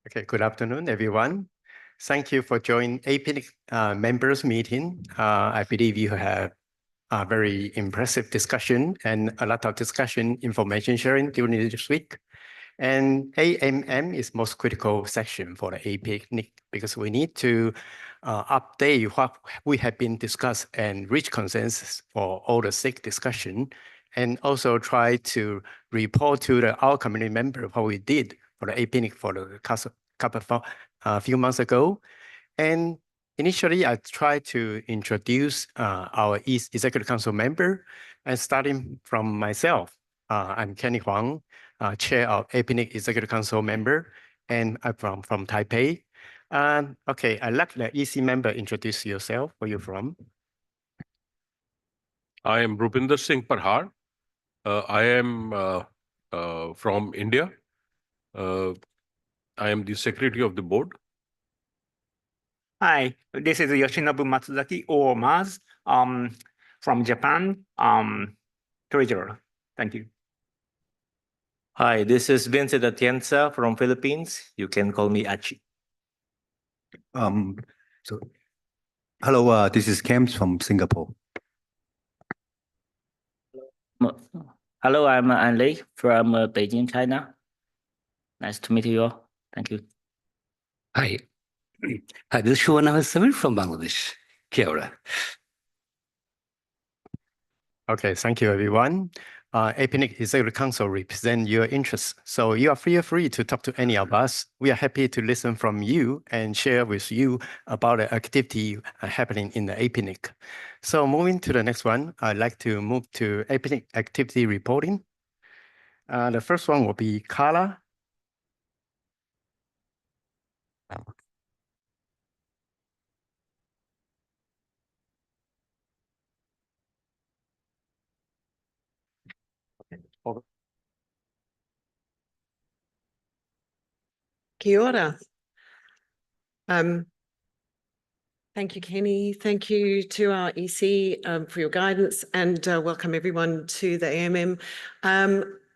Okay, good afternoon, everyone. Thank you for joining APNIC members meeting. I believe you have a very impressive discussion and a lot of discussion information sharing during this week. And AMM is most critical section for the APNIC because we need to update what we have been discussed and reach consensus for all the 6 discussion, and also try to report to our community member what we did for the APNIC for the few months ago. And initially, I tried to introduce our East Executive Council member, and starting from myself. I'm Kenny Huang, Chair of APNIC Executive Council member, and I'm from Taipei. Okay, I'd like the EC member introduce yourself, where you're from. I am Rupinder Singh Parhar. I am from India. I am the secretary of the board. Hi, this is Yoshinobu Matsuzaki, or Maz, from Japan, treasurer. Thank you. Hi, this is Vincent Atienza from Philippines. You can call me Achi. Hello, this is Kems from Singapore. Hello, I'm An Lei from Beijing, China. Nice to meet you all. Thank you. Hi. Hi, this is Shuana Samir from Bangladesh. Kia ora. Okay, thank you, everyone. APNIC Executive Council represent your interests, so you are free to talk to any of us. We are happy to listen from you and share with you about the activity happening in the APNIC. So moving to the next one, I'd like to move to APNIC activity reporting. The first one will be Carla. Kia ora. Thank you, Kenny. Thank you to our EC for your guidance, and welcome everyone to the AMM.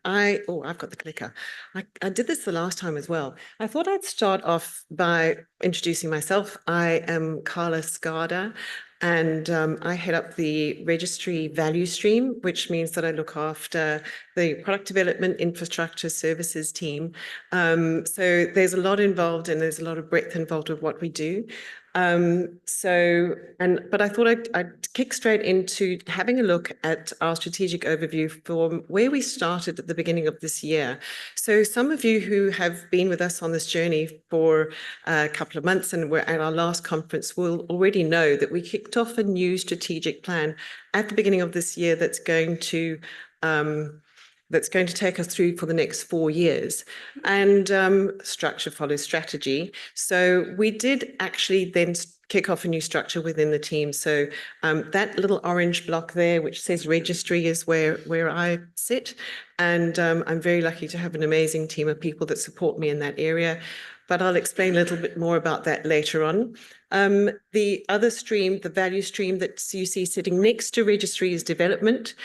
I've got the clicker. I did this the last time as well. I thought I'd start off by introducing myself. I am Carla Skada, and I head up the registry value stream, which means that I look after the product development infrastructure services team. So there's a lot involved, and there's a lot of breadth involved with what we do. But I thought I'd kick straight into having a look at our strategic overview from where we started at the beginning of this year. So some of you who have been with us on this journey for a couple of months and were at our last conference will already know that we kicked off a new strategic plan at the beginning of this year that's going to take us through for the next 4 years. And structure follows strategy. So we did actually then kick off a new structure within the team. So that little orange block there, which says registry, is where I sit. And I'm very lucky to have an amazing team of people that support me in that area. But I'll explain a little bit more about that later on. The other stream, the value stream that you see sitting next to registry, is development.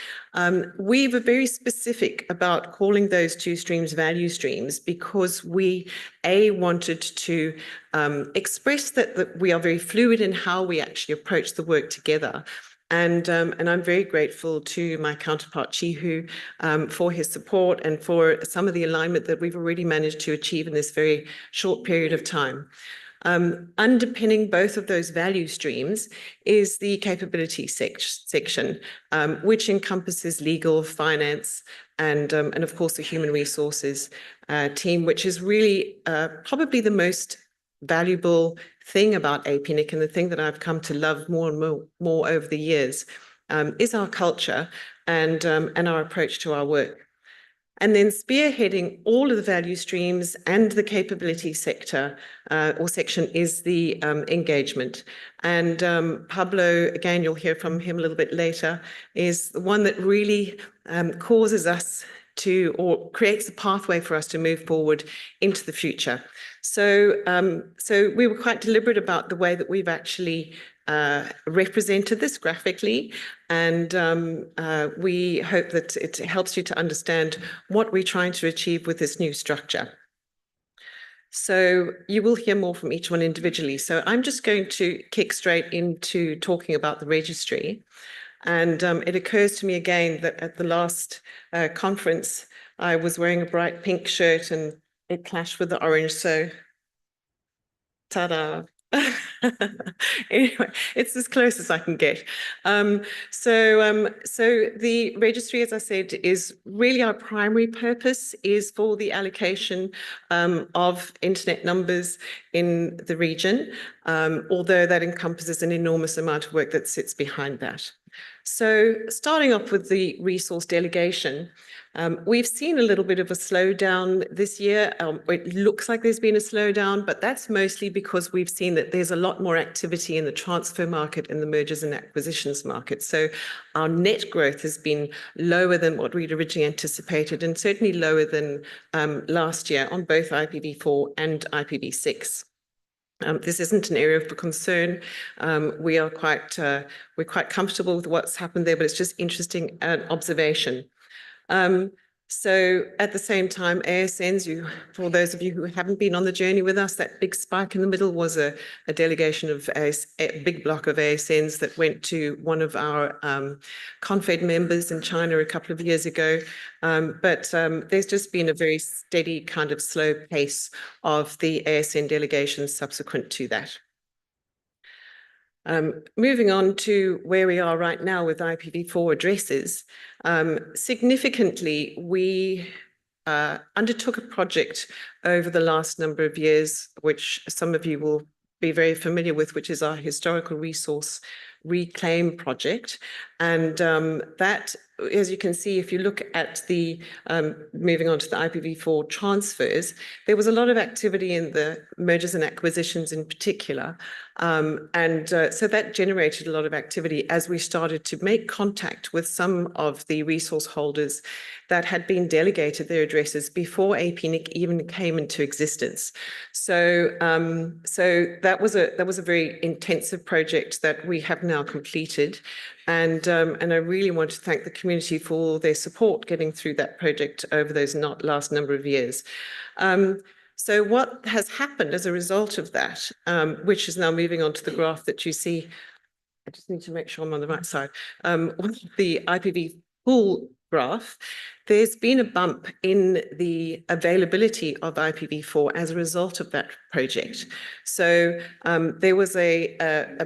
We were very specific about calling those 2 streams value streams because we, wanted to express that we are very fluid in how we actually approach the work together. And I'm very grateful to my counterpart, Chihu, for his support and for some of the alignment that we've already managed to achieve in this very short period of time. Underpinning both of those value streams is the capability section, which encompasses legal, finance, and of course the human resources team, which is really probably the most valuable thing about APNIC, and the thing that I've come to love more and more over the years, is our culture and our approach to our work. And then spearheading all of the value streams and the capability sector or section is the engagement. And Pablo, again, you'll hear from him a little bit later, is the one that really causes us to, or creates a pathway for us to move forward into the future. So we were quite deliberate about the way that we've actually represented this graphically, and we hope that it helps you to understand what we're trying to achieve with this new structure. So you will hear more from each one individually. So I'm just going to kick straight into talking about the registry. And it occurs to me again that at the last conference, I was wearing a bright pink shirt and it clashed with the orange. So ta-da. Anyway, it's as close as I can get. So the registry, as I said, is really our primary purpose is for the allocation of internet numbers in the region, although that encompasses an enormous amount of work that sits behind that. So starting off with the resource delegation, we've seen a little bit of a slowdown this year. It looks like there's been a slowdown, but that's mostly because we've seen that there's a lot more activity in the transfer market and the mergers and acquisitions market. So our net growth has been lower than what we'd originally anticipated, and certainly lower than last year on both IPv4 and IPv6. This isn't an area of concern. We're quite comfortable with what's happened there, but it's just interesting observation. So at the same time, ASNs, for those of you who haven't been on the journey with us, that big spike in the middle was a delegation of a big block of ASNs that went to one of our CONFED members in China a couple of years ago. But there's just been a very steady kind of slow pace of the ASN delegations subsequent to that. Moving on to where we are right now with IPv4 addresses, significantly, we undertook a project over the last number of years, which some of you will be very familiar with, which is our historical resource reclaim project. And that, as you can see, if you look at the, moving on to the IPv4 transfers, there was a lot of activity in the mergers and acquisitions in particular. So that generated a lot of activity as we started to make contact with some of the resource holders that had been delegated their addresses before APNIC even came into existence. So that was a very intensive project that we have now completed. And I really want to thank the community for their support getting through that project over those last number of years. So what has happened as a result of that, which is now moving on to the graph that you see, I just need to make sure I'm on the right side, the IPv pool graph, there's been a bump in the availability of IPv4 as a result of that project. So there was a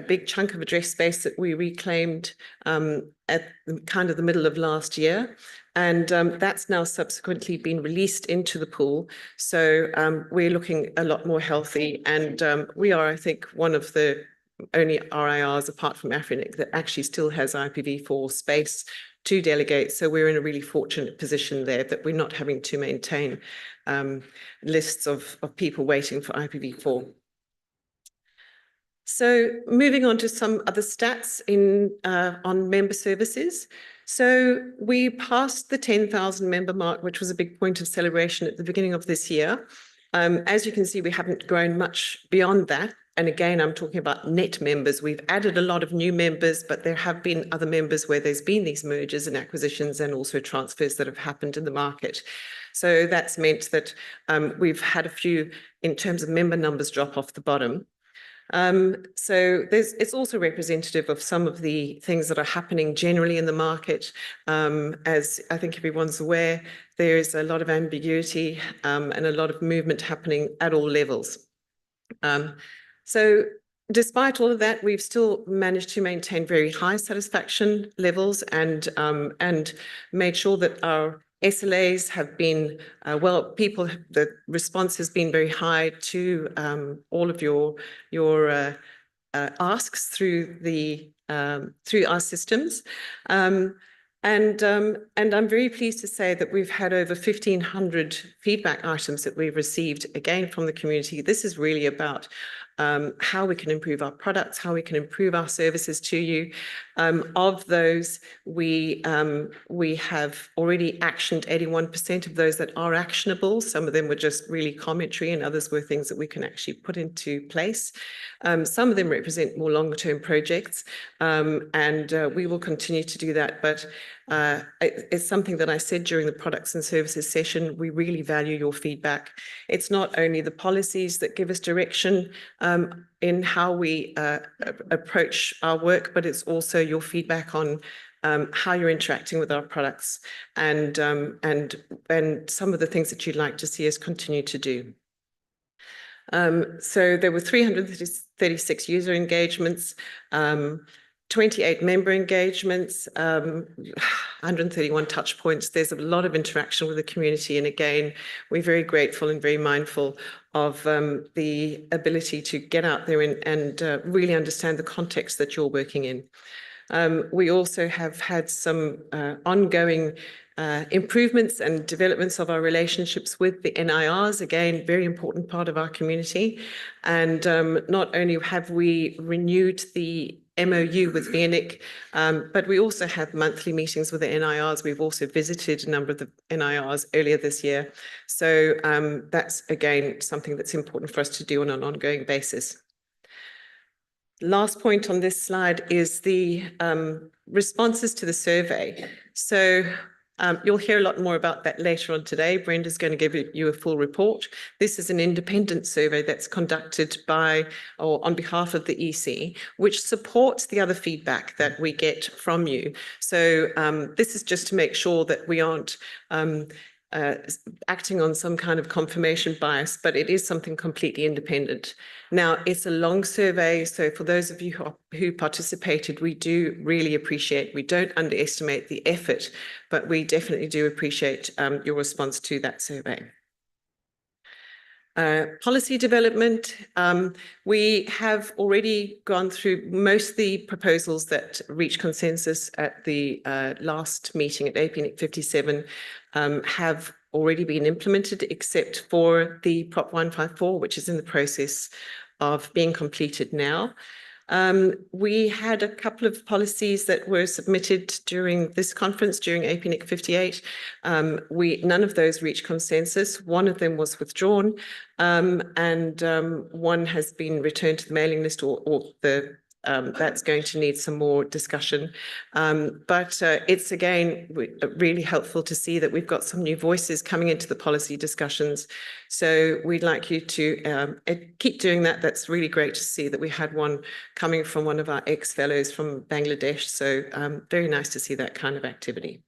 big chunk of address space that we reclaimed at kind of the middle of last year. And that's now subsequently been released into the pool. So we're looking a lot more healthy. And we are, I think, one of the only RIRs apart from APNIC that actually still has IPv4 space to delegate. So we're in a really fortunate position there that we're not having to maintain lists of people waiting for IPv4. So moving on to some other stats on member services. So we passed the 10,000 member mark, which was a big point of celebration at the beginning of this year. As you can see, we haven't grown much beyond that. And again, I'm talking about net members. We've added a lot of new members, but there have been other members where there's been these mergers and acquisitions and also transfers that have happened in the market. So that's meant that we've had a few, in terms of member numbers, drop off the bottom. So it's also representative of some of the things that are happening generally in the market. As I think everyone's aware, there is a lot of ambiguity and a lot of movement happening at all levels. So despite all of that, we've still managed to maintain very high satisfaction levels and made sure that our SLAs have been, the response has been very high to all of your asks through our systems. And I'm very pleased to say that we've had over 1,500 feedback items that we've received, again, from the community. This is really about how we can improve our products, how we can improve our services to you. Of those, we have already actioned 81% of those that are actionable. Some of them were just really commentary and others were things that we can actually put into place. Some of them represent more longer-term projects, and we will continue to do that. But it's something that I said during the products and services session. We really value your feedback. It's not only the policies that give us direction in how we approach our work, but it's also your feedback on how you're interacting with our products and some of the things that you'd like to see us continue to do. So there were 336 user engagements, 28 member engagements, 131 touch points. There's a lot of interaction with the community. And again, we're very grateful and very mindful of the ability to get out there and really understand the context that you're working in. We also have had some ongoing improvements and developments of our relationships with the NIRs, again, very important part of our community. And not only have we renewed the MOU with APNIC, but we also have monthly meetings with the NIRs. We've also visited a number of the NIRs earlier this year. So that's, again, something that's important for us to do on an ongoing basis. Last point on this slide is the responses to the survey. So you'll hear a lot more about that later on today. Brenda's going to give you a full report. This is an independent survey that's conducted by or on behalf of the EC, which supports the other feedback that we get from you. So this is just to make sure that we aren't acting on some kind of confirmation bias, but it is something completely independent. Now, it's a long survey, so for those of you who participated, we do really appreciate, we don't underestimate the effort, but we definitely do appreciate your response to that survey. Policy development, we have already gone through most of the proposals that reached consensus at the last meeting at APNIC 57 have already been implemented, except for the Prop 154, which is in the process of being completed now. We had a couple of policies that were submitted during this conference, during APNIC 58. None of those reached consensus. One of them was withdrawn, and one has been returned to the mailing list, or that's going to need some more discussion. But it's, again, really helpful to see that we've got some new voices coming into the policy discussions. So we'd like you to keep doing that. That's really great to see that we had one coming from one of our ex-fellows from Bangladesh. So very nice to see that kind of activity.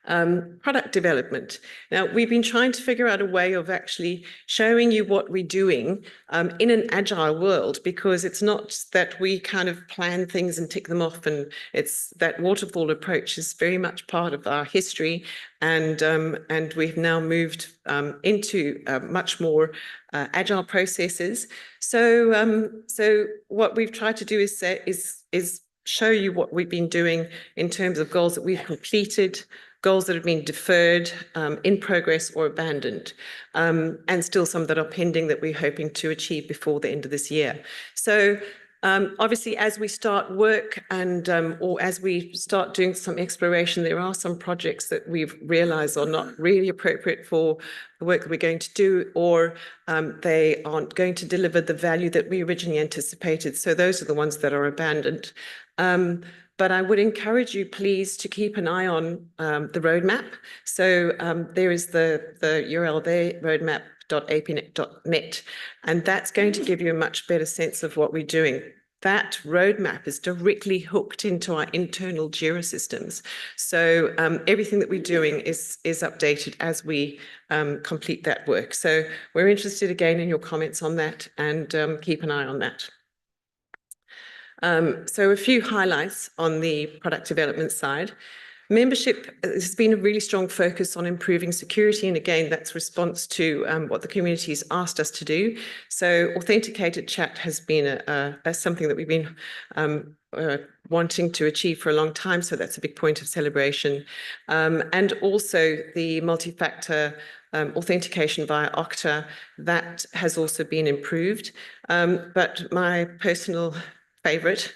Product development. Now, we've been trying to figure out a way of actually showing you what we're doing in an agile world, because it's not that we kind of plan things and tick them off, and it's that waterfall approach is very much part of our history, and we've now moved into much more agile processes. So what we've tried to do is show you what we've been doing in terms of goals that we've completed, goals that have been deferred, in progress or abandoned, and still some that are pending that we're hoping to achieve before the end of this year. So obviously, as we start work and or as we start doing some exploration, there are some projects that we've realized are not really appropriate for the work that we're going to do, or they aren't going to deliver the value that we originally anticipated. So those are the ones that are abandoned. But I would encourage you, please, to keep an eye on the roadmap. So there is the URL there, roadmap.apnic.net, and that's going to give you a much better sense of what we're doing. That roadmap is directly hooked into our internal JIRA systems. So everything that we're doing is updated as we complete that work. So we're interested again in your comments on that, and keep an eye on that. So a few highlights on the product development side. Membership has been a really strong focus on improving security. And again, that's response to what the community has asked us to do. So authenticated chat has been something that we've been wanting to achieve for a long time. So that's a big point of celebration. And also the multi-factor authentication via Okta, that has also been improved. But my personal favorite,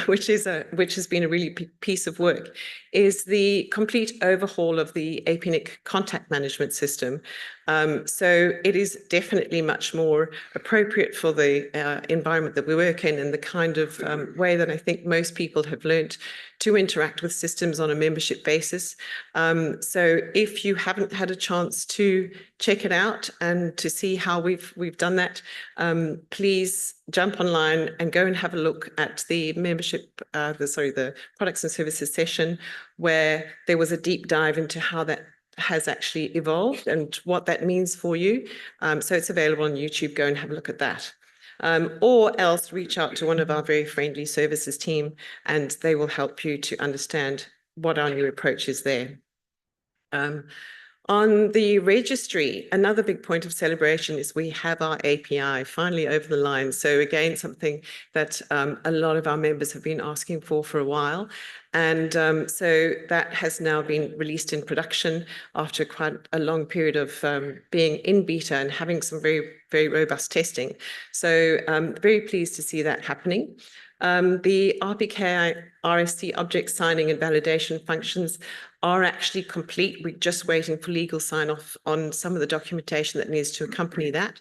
which has been a really piece of work, is the complete overhaul of the APNIC contact management system. So it is definitely much more appropriate for the environment that we work in and the kind of way that I think most people have learnt to interact with systems on a membership basis. So if you haven't had a chance to check it out and to see how we've done that, please jump online and go and have a look at the membership, the products and services session, where there was a deep dive into how that has actually evolved and what that means for you. So it's available on YouTube. Go and have a look at that. Or else reach out to one of our very friendly services team and they will help you to understand what our new approach is there. On the registry, another big point of celebration is we have our API finally over the line. So again, something that a lot of our members have been asking for a while. And so that has now been released in production after quite a long period of being in beta and having some very, very robust testing. So very pleased to see that happening. The RPKI RFC object signing and validation functions are actually complete. We're just waiting for legal sign-off on some of the documentation that needs to accompany that.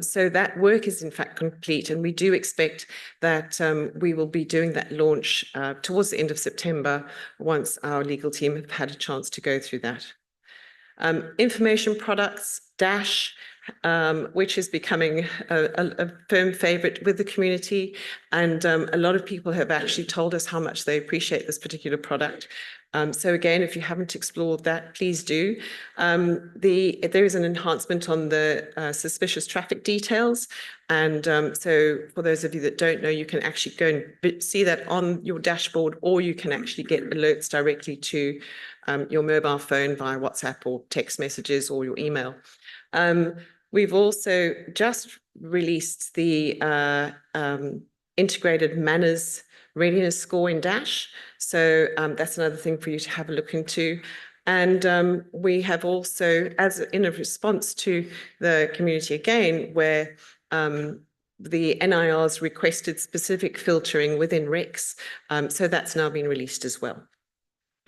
So that work is in fact complete, and we do expect that we will be doing that launch towards the end of September once our legal team have had a chance to go through that. Information products, Dash, which is becoming a firm favorite with the community. And a lot of people have actually told us how much they appreciate this particular product. So again, if you haven't explored that, please do. There is an enhancement on the suspicious traffic details. And so for those of you that don't know, you can actually go and see that on your dashboard, or you can actually get alerts directly to your mobile phone via WhatsApp or text messages or your email. We've also just released the integrated manners readiness score in Dash. So that's another thing for you to have a look into. And we have also, as in a response to the community again, where the NIRs requested specific filtering within RECs. So that's now been released as well.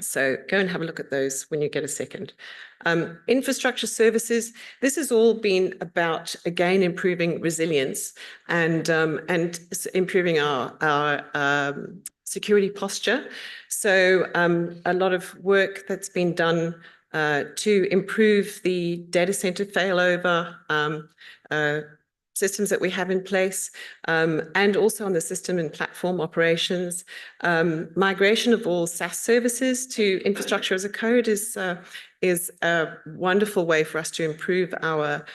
So go and have a look at those when you get a second. Infrastructure services, this has all been about, again, improving resilience and improving our security posture. So a lot of work that's been done to improve the data center failover systems that we have in place, and also on the system and platform operations. Migration of all SaaS services to infrastructure as a code is a wonderful way for us to improve our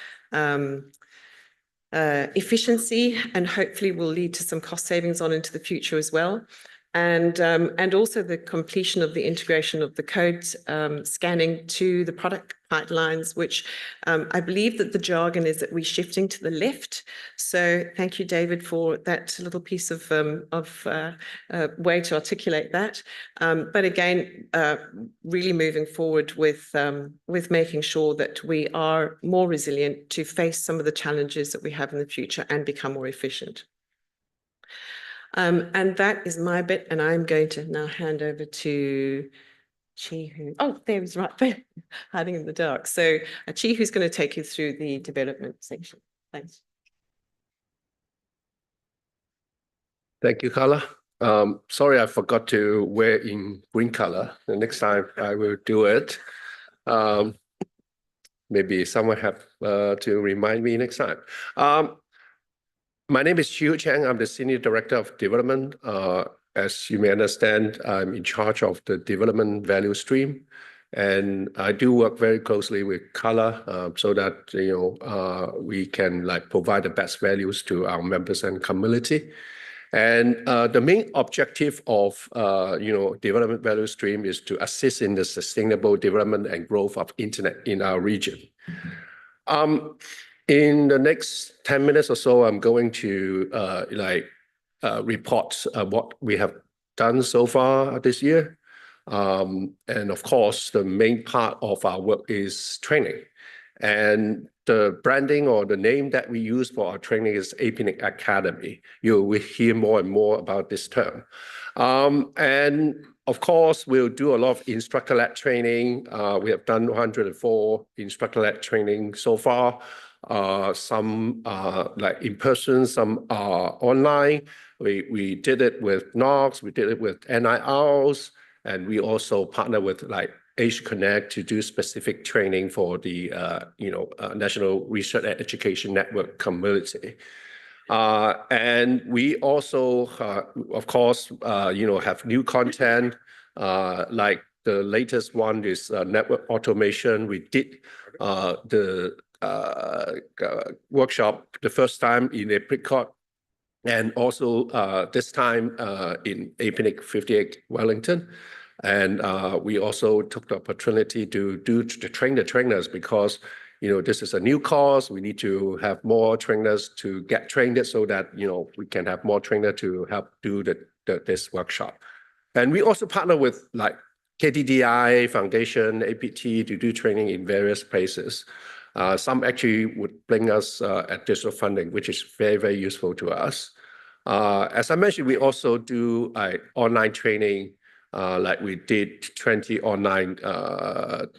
efficiency, and hopefully will lead to some cost savings on into the future as well. And also the completion of the integration of the code scanning to the product pipelines, which I believe that the jargon is that we're shifting to the left. So thank you, David, for that little piece of way to articulate that. But again, really moving forward with making sure that we are more resilient to face some of the challenges that we have in the future and become more efficient. And that is my bit, and I'm going to now hand over to Chi, oh, there he's right there, hiding in the dark. So Chi, who's going to take you through the development section. Thanks. Thank you, Carla. Sorry, I forgot to wear in green color. The next time I will do it. Maybe someone have to remind me next time. My name is Chiu Chang. I'm the Senior Director of Development. As you may understand, I'm in charge of the development value stream. And I do work very closely with Carla so that we can provide the best values to our members and community. And the main objective of development value stream is to assist in the sustainable development and growth of internet in our region. In the next 10 minutes or so, I'm going to report what we have done so far this year. And of course, the main part of our work is training. And the branding or the name that we use for our training is APNIC Academy. You will hear more and more about this term. And of course, we'll do a lot of instructor-led training. We have done 104 instructor-led training so far. Some like in person, some are online. We did it with NOCs, we did it with NIRs, and we also partner with like Asia Connect to do specific training for the National Research and Education Network community. And we also, of course, have new content, like the latest one is network automation. We did the workshop the first time in APNIC, and also this time in APNIC 58 Wellington. And we also took the opportunity to train the trainers because this is a new course. We need to have more trainers to get trained so that we can have more trainers to help do this workshop. And we also partner with like KDDI Foundation, APT to do training in various places. Some actually would bring us additional funding, which is very, very useful to us. As I mentioned, we also do online training. Like we did 20 online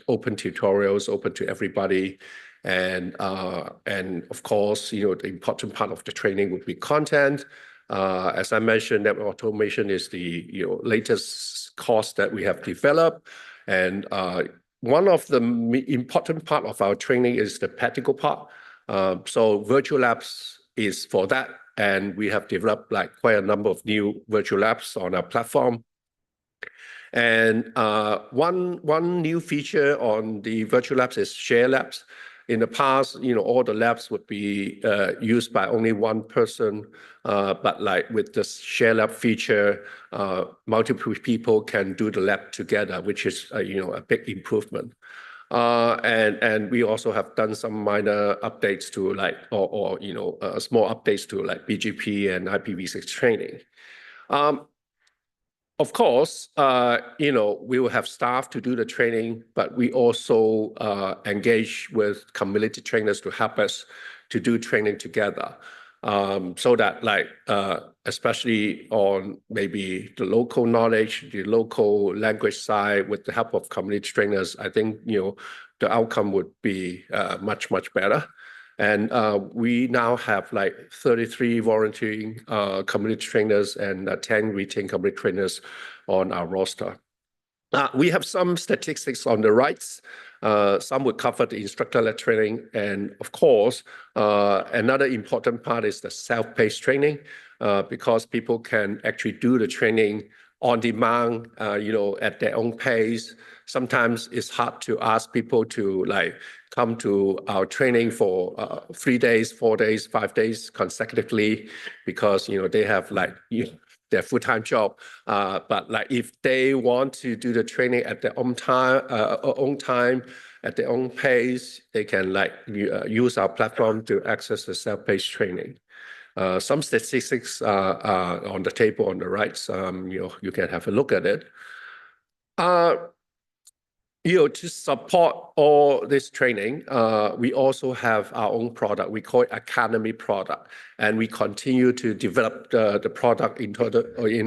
open tutorials, open to everybody. And of course, the important part of the training would be content. As I mentioned, network automation is the latest course that we have developed. And one of the important part of our training is the practical part. So virtual labs is for that. And we have developed like quite a number of new virtual labs on our platform. And one new feature on the virtual labs is share labs. In the past, all the labs would be used by only one person, but like with the share lab feature, multiple people can do the lab together, which is a big improvement. And we also have done some minor updates to like small updates to like BGP and IPv6 training. Of course, we will have staff to do the training, but we also engage with community trainers to help us to do training together. So that like, especially on maybe the local knowledge, the local language side, with the help of community trainers, I think, the outcome would be much, much better. And we now have like 33 volunteering community trainers and 10 retained community trainers on our roster. We have some statistics on the right. Some would cover the instructor-led training. And of course, another important part is the self-paced training, because people can actually do the training on demand, at their own pace. Sometimes it's hard to ask people to like come to our training for 3 days, 4 days, 5 days consecutively, because they have like their full-time job. But like if they want to do the training at their own time, at their own pace, they can like use our platform to access the self-paced training. Some statistics are on the table on the right. You can have a look at it. To support all this training, we also have our own product. We call it Academy product, and we continue to develop the product in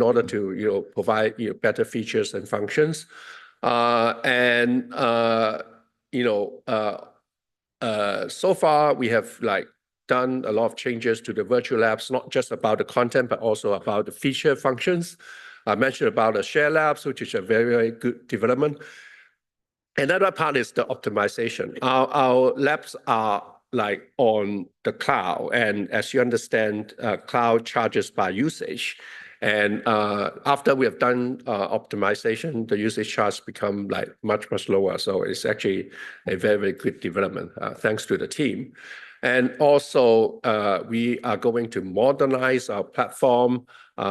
order to provide better features and functions. So far we have like done a lot of changes to the virtual labs, not just about the content, but also about the feature functions. I mentioned about the share labs, which is a very, very good development. Another part is the optimization. Our labs are like on the cloud, and as you understand, cloud charges by usage. And after we have done optimization, the usage charge become like much, much lower. So it's actually a very, very good development, thanks to the team. And also, we are going to modernize our platform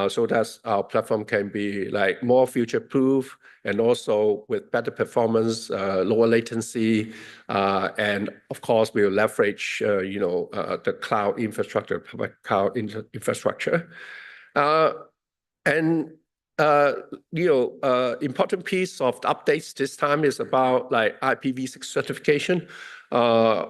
so that our platform can be like more future-proof and also with better performance, lower latency, and of course we'll leverage the cloud infrastructure, public cloud infrastructure, and important piece of the updates this time is about like IPv6 certification.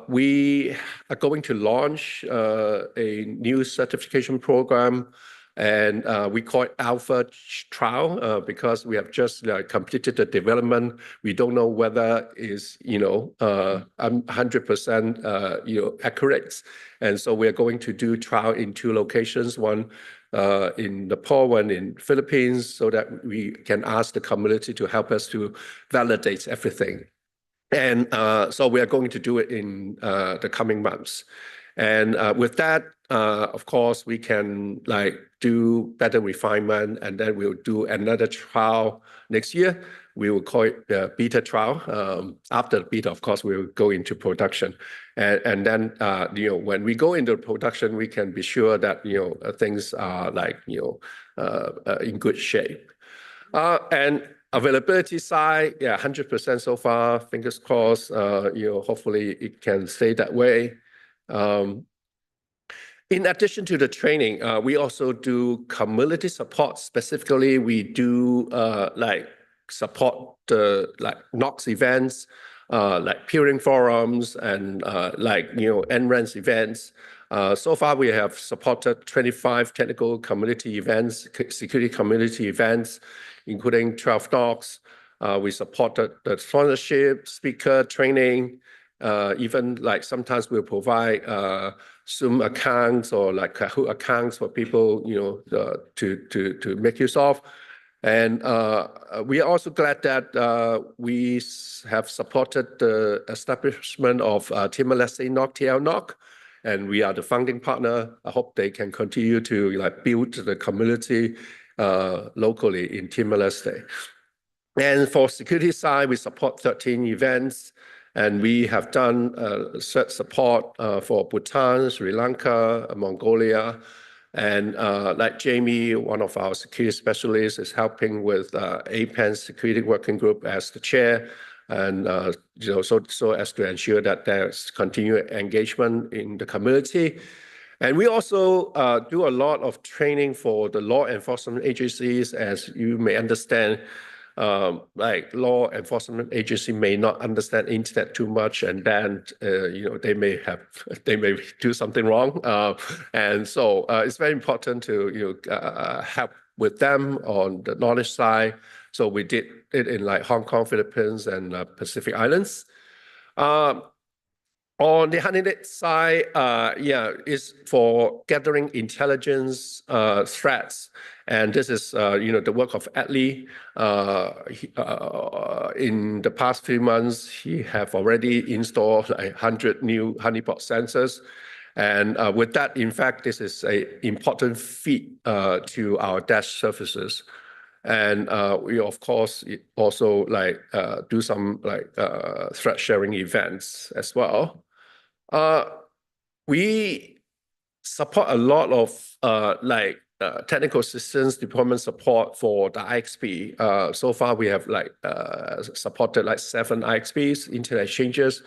We are going to launch a new certification program, and we call it Alpha Trial because we have just completed the development. We don't know whether it's 100% accurate, and so we are going to do trial in 2 locations, one in Nepal, one in Philippines, so that we can ask the community to help us to validate everything. And so we are going to do it in the coming months. And with that, of course, we can like do better refinement, and then we'll do another trial next year. We will call it the beta trial. After the beta, of course, we'll go into production. And then, when we go into production, we can be sure that, things are like, in good shape. And availability side, 100% so far, fingers crossed, hopefully it can stay that way. In addition to the training, we also do community support. Specifically, we do support the NOx events, like peering forums and NRANS events. So far, we have supported 25 technical community events, security community events, including 12 NOx. We supported the sponsorship, speaker training, even like sometimes we'll provide Zoom accounts or like Kahoot accounts for people, to make use of. And we are also glad that we have supported the establishment of Timor-Leste NOC, TL-NOC, and we are the founding partner. I hope they can continue to build the community locally in Timor-Leste. And for security side, we support 13 events, and we have done cert support for Bhutan, Sri Lanka, Mongolia. And like Jamie, one of our security specialists, is helping with APNIC Security Working Group as the chair, and so as to ensure that there's continued engagement in the community. And we also do a lot of training for the law enforcement agencies. As you may understand, law enforcement agency may not understand internet too much, and then they may do something wrong, and so it's very important to help with them on the knowledge side. So we did it in like Hong Kong, Philippines, and Pacific Islands. On the HoneyNet side, is for gathering intelligence threats. And this is, the work of Atlee. In the past few months, he have already installed 100 new honeypot sensors. And with that, in fact, this is an important feat to our dash services. And we, of course, also do some threat sharing events as well. We support a lot of technical assistance, deployment support for the IXP. So far, we have supported 7 IXPs, internet exchanges.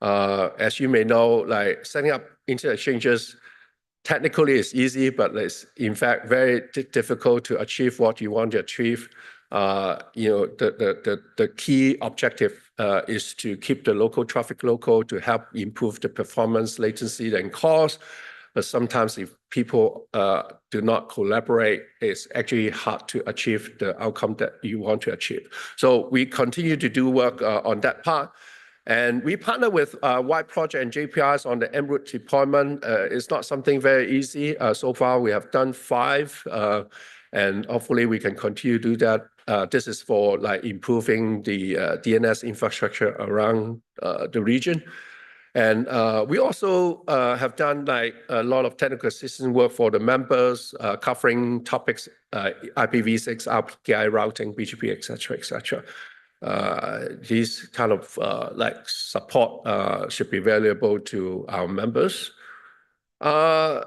As you may know, setting up internet exchanges technically is easy, but it's in fact very difficult to achieve what you want to achieve. The key objective is to keep the local traffic local, to help improve the performance, latency, and cost. But sometimes if people do not collaborate, it's actually hard to achieve the outcome that you want to achieve. So we continue to do work on that part. And we partner with White Project and JPIs on the en route deployment. It's not something very easy. So far, we have done 5, and hopefully we can continue to do that. This is for improving the DNS infrastructure around the region. And we also have done a lot of technical assistance work for the members, covering topics IPv6, RPKI routing, BGP, etc., etc. These kind of support should be valuable to our members. The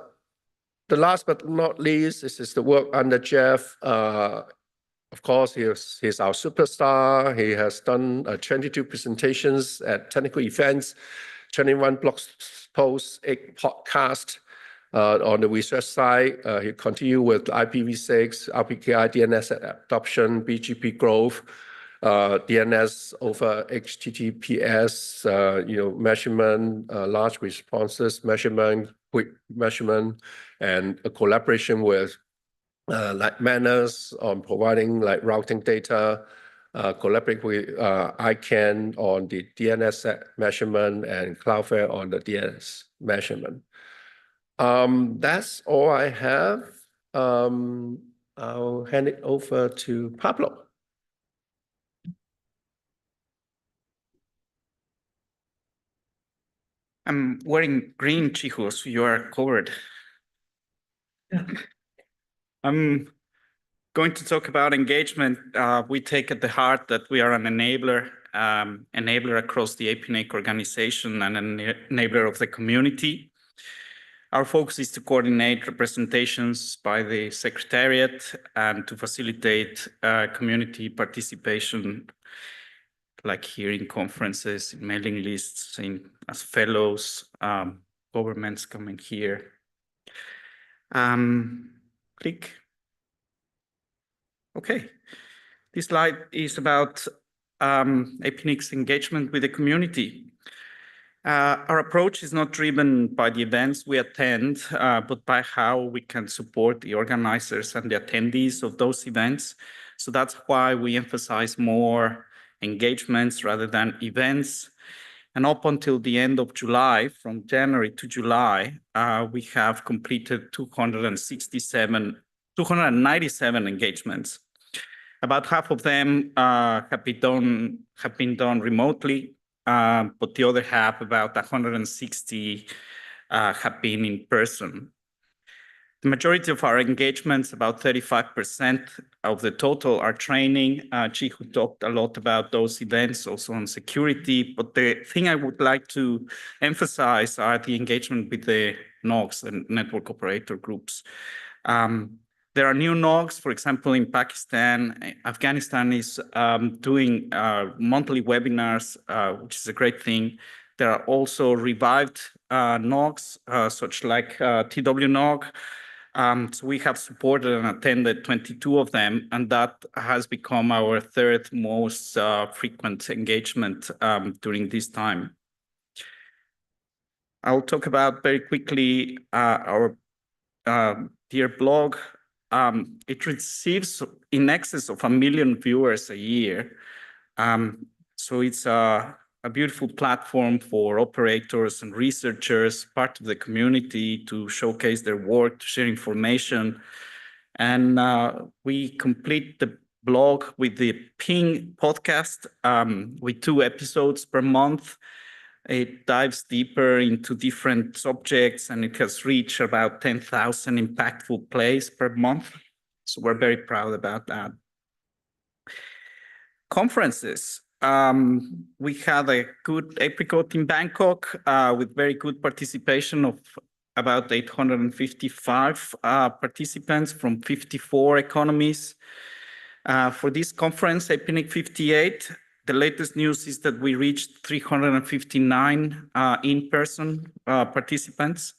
the last but not least, this is the work under Jeff. Of course, he's our superstar. He has done 22 presentations at technical events, 21 blog posts, 8 podcasts. On the research side, he continued with IPv6, RPKI, DNS adoption, BGP growth, DNS over HTTPS, measurement, large responses measurement, quick measurement, and a collaboration with like Manners on providing like routing data, collaborate with ICANN on the DNS measurement and Cloudflare on the DNS measurement. That's all I have. I'll hand it over to Pablo. I'm wearing green, Chico, so you are covered. I'm going to talk about engagement. We take at the heart that we are an enabler across the APNIC organization and an enabler of the community. Our focus is to coordinate representations by the Secretariat and to facilitate community participation, like hearing conferences, mailing lists, as fellows, governments coming here. Click. Okay. This slide is about APNIC's engagement with the community. Our approach is not driven by the events we attend, but by how we can support the organizers and the attendees of those events. So that's why we emphasize more engagements rather than events. And up until the end of July, from January to July, we have completed 297 engagements. About half of them have been done remotely, but the other half, about 160, have been in person. The majority of our engagements, about 35% of the total, are training. Chihu talked a lot about those events, also on security. But the thing I would like to emphasize are the engagement with the NOGs and network operator groups. There are new NOGs, for example, in Pakistan. Afghanistan is doing monthly webinars, which is a great thing. There are also revived NOGs, such like TWNOG. So we have supported and attended 22 of them, and that has become our third most frequent engagement during this time. I'll talk about very quickly our dear blog. It receives in excess of 1 million viewers a year. So it's a beautiful platform for operators and researchers, part of the community, to showcase their work, to share information. And we complete the blog with the Ping podcast with 2 episodes per month. It dives deeper into different subjects, and it has reached about 10,000 impactful plays per month. So we're very proud about that. Conferences. We had a good Apricot in Bangkok with very good participation of about 855 participants from 54 economies. For this conference, APNIC 58, the latest news is that we reached 359 in-person participants.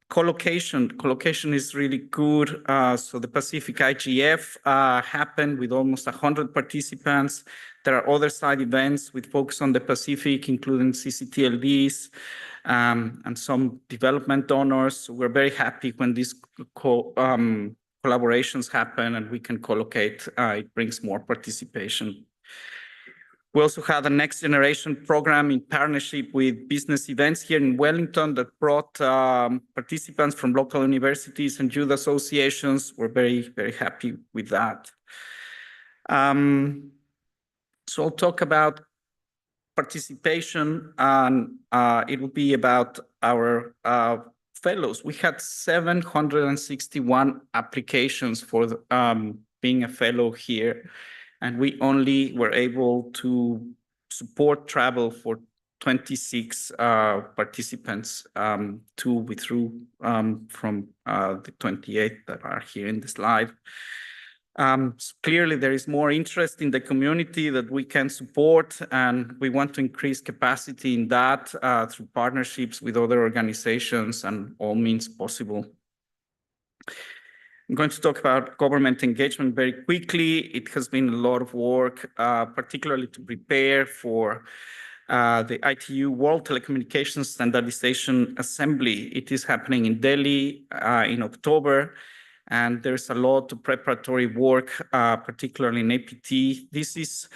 Collocation is really good. So the Pacific IGF happened with almost 100 participants. There are other side events with focus on the Pacific, including CCTLDs and some development donors. We're very happy when these collaborations happen and we can collocate. It brings more participation. We also had a next generation program in partnership with business events here in Wellington that brought participants from local universities and youth associations. We're very, very happy with that. So I'll talk about participation, and it will be about our fellows. We had 761 applications for being a fellow here. And we only were able to support travel for 26 participants. 2 withdrew from the 28 that are here in the slide. So clearly, there is more interest in the community that we can support, and we want to increase capacity in that through partnerships with other organizations and all means possible. I'm going to talk about government engagement very quickly. It has been a lot of work, particularly to prepare for the ITU World Telecommunications Standardization Assembly. It is happening in Delhi in October, and there's a lot of preparatory work, particularly in APT. This is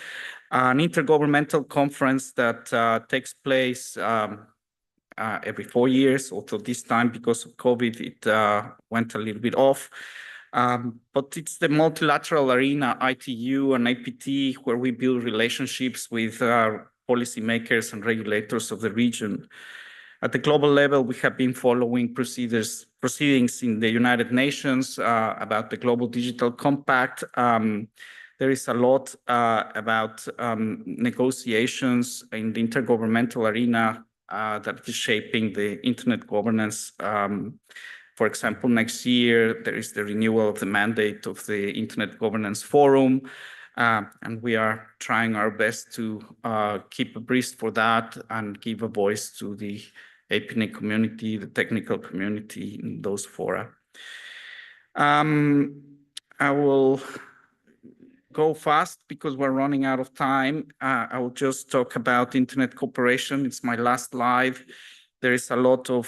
an intergovernmental conference that takes place every 4 years, although this time, because of COVID, it went a little bit off. But it's the multilateral arena, ITU and APT, where we build relationships with policymakers and regulators of the region. At the global level, we have been following proceedings in the United Nations about the Global Digital Compact. There is a lot about negotiations in the intergovernmental arena that is shaping the internet governance. For example, next year, there is the renewal of the mandate of the Internet Governance Forum. And we are trying our best to keep abreast for that and give a voice to the APNIC community, the technical community in those fora. I will go fast because we're running out of time. I will just talk about internet cooperation. It's my last slide. There is a lot of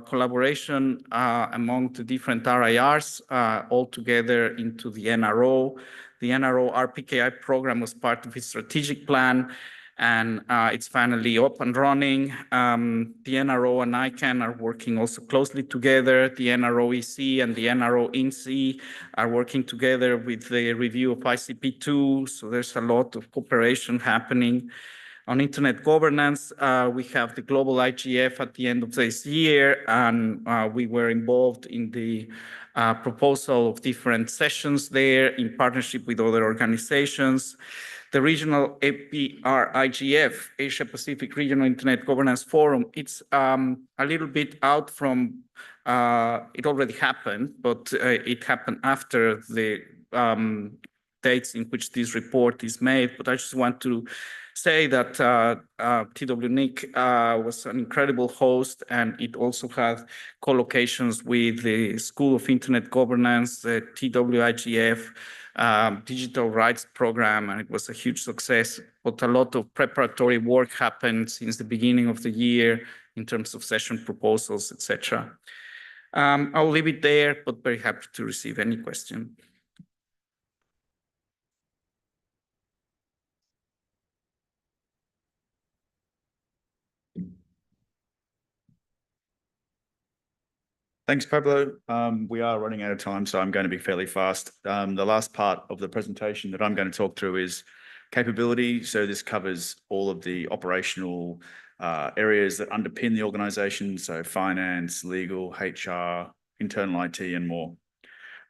collaboration among the different RIRs all together into the NRO. The NRO RPKI program was part of its strategic plan, and it's finally up and running. The NRO and ICANN are working also closely together. The NRO EC and the NRO INSEE are working together with the review of ICP2. So there's a lot of cooperation happening. On internet governance, we have the global IGF at the end of this year, and we were involved in the proposal of different sessions there in partnership with other organizations. The regional APR-IGF, Asia Pacific Regional Internet Governance Forum, it's a little bit out from, it already happened, but it happened after the dates in which this report is made. But I just want to say that TWNIC was an incredible host, and it also had co-locations with the School of Internet Governance, the TWIGF, Digital Rights Program, and it was a huge success. But a lot of preparatory work happened since the beginning of the year in terms of session proposals, etc. I'll leave it there, but very happy to receive any question. Thanks, Pablo. We are running out of time, so I'm going to be fairly fast. The last part of the presentation that I'm going to talk through is capability. So this covers all of the operational areas that underpin the organization, so finance, legal, HR, internal IT, and more.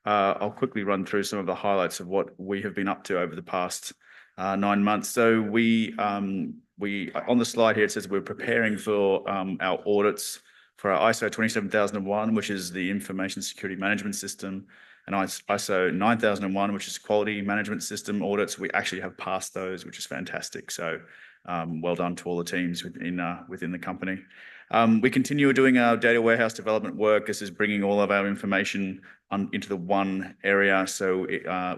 I'll quickly run through some of the highlights of what we have been up to over the past 9 months. So we on the slide here, it says we're preparing for our audits for our ISO 27001, which is the Information Security Management System, and ISO 9001, which is Quality Management System audits. We actually have passed those, which is fantastic. So well done to all the teams within the company. We continue doing our data warehouse development work. This is bringing all of our information into the one area, so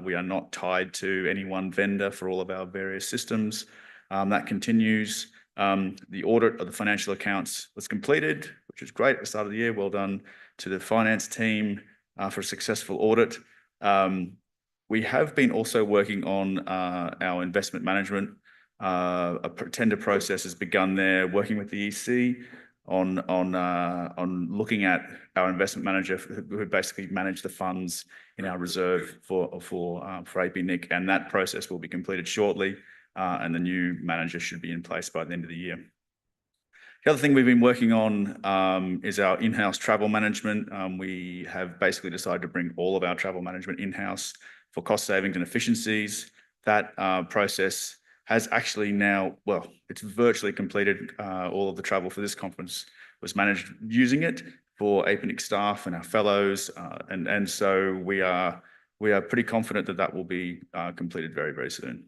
we are not tied to any one vendor for all of our various systems. That continues. The audit of the financial accounts was completed, which is great at the start of the year. Well done to the finance team for a successful audit. We have been also working on our investment management. A tender process has begun there, working with the EC on looking at our investment manager who basically manage the funds in our reserve for APNIC, and that process will be completed shortly. And the new manager should be in place by the end of the year. The other thing we've been working on is our in-house travel management. We have basically decided to bring all of our travel management in-house for cost savings and efficiencies. That process has actually now, well, it's virtually completed. All of the travel for this conference was managed using it for APNIC staff and our fellows. And so we are pretty confident that that will be completed very, very soon.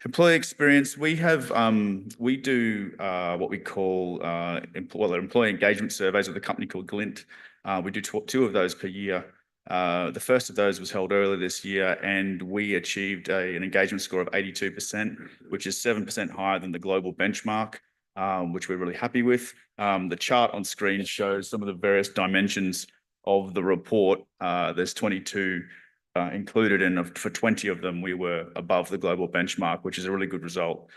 Employee experience, we do what we call employee engagement surveys with a company called Glint. We do two of those per year. The first of those was held earlier this year, and we achieved an engagement score of 82%, which is 7% higher than the global benchmark, which we're really happy with. The chart on screen shows some of the various dimensions of the report. There's 22 included, and for 20 of them, we were above the global benchmark, which is a really good result.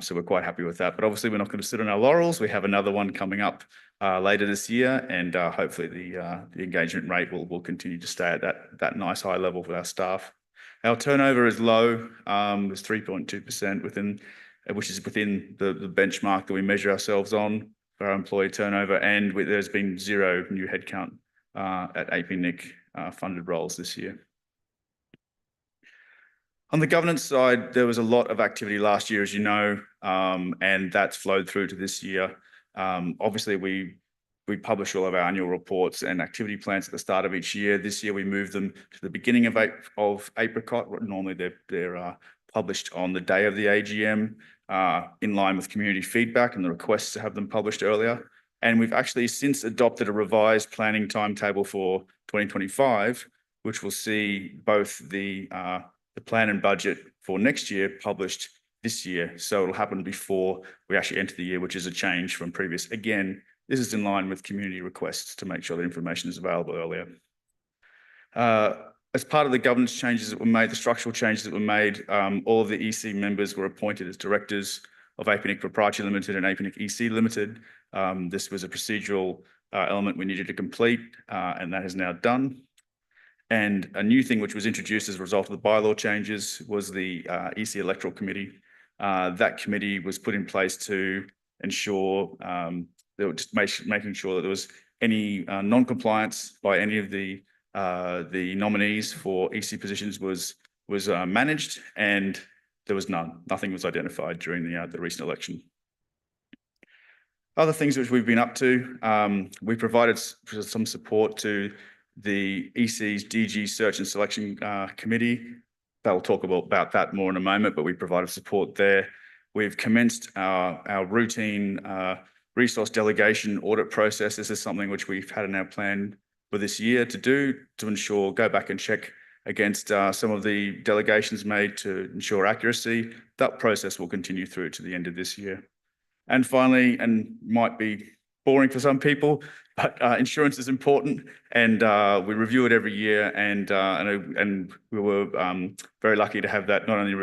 So we're quite happy with that. But obviously, we're not going to sit on our laurels. We have another one coming up later this year, and hopefully the engagement rate will continue to stay at that nice high level for our staff. Our turnover is low, it's 3.2% which is within the benchmark that we measure ourselves on for our employee turnover, and there's been 0 new headcount at APNIC funded roles this year. On the governance side, there was a lot of activity last year, as you know, and that's flowed through to this year. Obviously, we publish all of our annual reports and activity plans at the start of each year. This year, we moved them to the beginning of apricot. Normally, they're published on the day of the AGM, in line with community feedback and the requests to have them published earlier. And we've actually since adopted a revised planning timetable for 2025, which will see both the plan and budget for next year published this year. So it'll happen before we actually enter the year, which is a change from previous. Again, this is in line with community requests to make sure that information is available earlier. As part of the governance changes that were made, the structural changes that were made, all of the EC members were appointed as directors of APNIC Proprietary Limited and APNIC EC Limited. This was a procedural element we needed to complete, and that is now done. And a new thing which was introduced as a result of the bylaw changes was the EC Electoral Committee. That committee was put in place to ensure, making sure that there was any non-compliance by any of the nominees for EC positions was managed, and there was none. Nothing was identified during the recent election. Other things which we've been up to, we provided some support to the EC's DG Search and Selection Committee. They'll talk about that more in a moment, but we provided support there. We've commenced our routine resource delegation audit process. This is something which we've had in our plan for this year to do, to ensure, go back and check against some of the delegations made to ensure accuracy. That process will continue through to the end of this year. And finally, and might be boring for some people, but insurance is important, and we review it every year, and we were very lucky to have that not only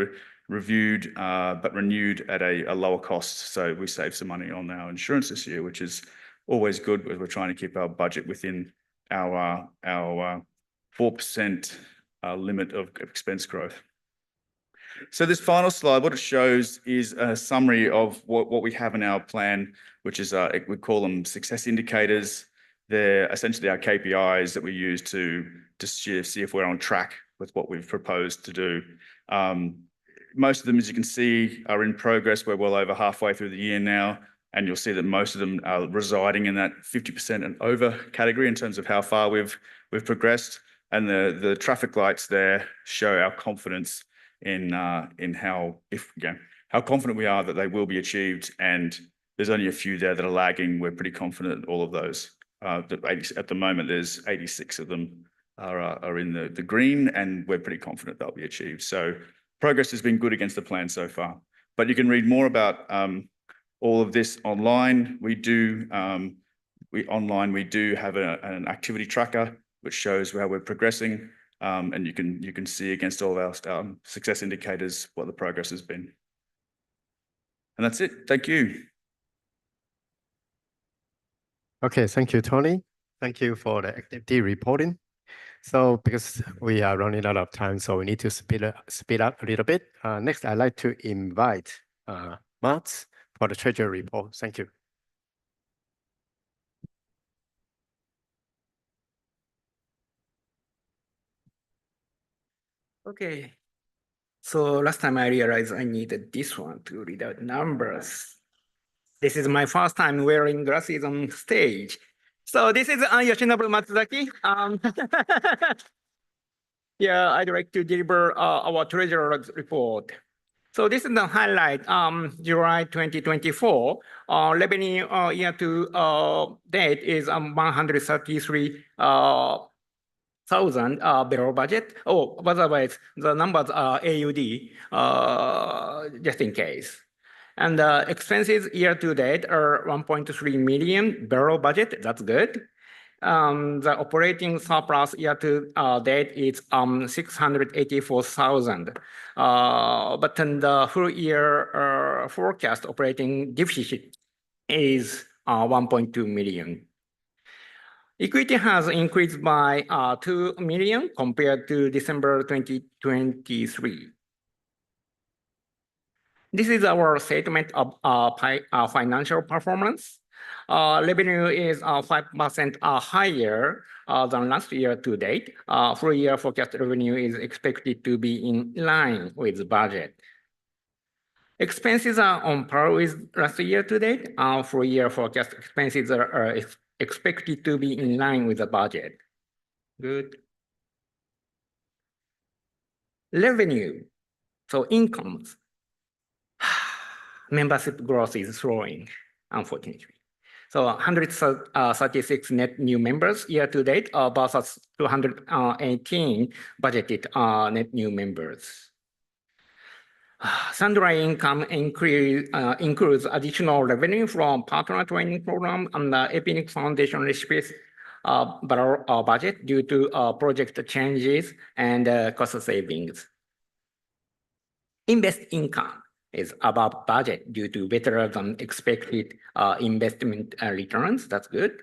reviewed but renewed at a lower cost. So we saved some money on our insurance this year, which is always good, as we're trying to keep our budget within our 4% limit of expense growth. So this final slide, what it shows is a summary of what we have in our plan, which is, we call them success indicators. They're essentially our KPIs that we use to see if we're on track with what we've proposed to do. Most of them, as you can see, are in progress. We're well over halfway through the year now, and you'll see that most of them are residing in that 50% and over category in terms of how far we've progressed. And the traffic lights there show our confidence in how confident we are that they will be achieved, and there's only a few there that are lagging. We're pretty confident all of those. At the moment, there's 86 of them are in the green, and we're pretty confident they'll be achieved. So progress has been good against the plan so far. But you can read more about all of this online. We do have an activity tracker which shows how we're progressing. And you can see against all of our success indicators what the progress has been. And that's it. Thank you. Okay, thank you, Tony. Thank you for the activity reporting. So because we are running out of time, so we need to speed up a little bit. Next, I'd like to invite Mats for the treasury report. Thank you. Okay, So last time I realized I needed this one to read out numbers. This is my first time wearing glasses on stage. So this is Yoshinobu Matsuzaki. Yeah, I'd like to deliver our treasurer's report. So this is the highlight, July 2024. Revenue year to date is 133,000 below budget. Oh, otherwise, the numbers are AUD, just in case. And expenses year to date are 1.3 million below budget. That's good. The operating surplus year to date is 684,000. But then the full year forecast operating deficit is 1.2 million. Equity has increased by 2 million compared to December 2023. This is our statement of financial performance. Revenue is 5% higher than last year to date. Full year forecast revenue is expected to be in line with budget. Expenses are on par with last year to date. Full year forecast expenses are expected to be in line with the budget. Good. Revenue, so incomes. Membership growth is slowing, unfortunately. So 136 net new members year to date versus 218 budgeted net new members. Sundry income includes additional revenue from partner training program and the APNIC Foundation recipes budget due to project changes and cost savings. Invest income is above budget due to better than expected investment returns. That's good.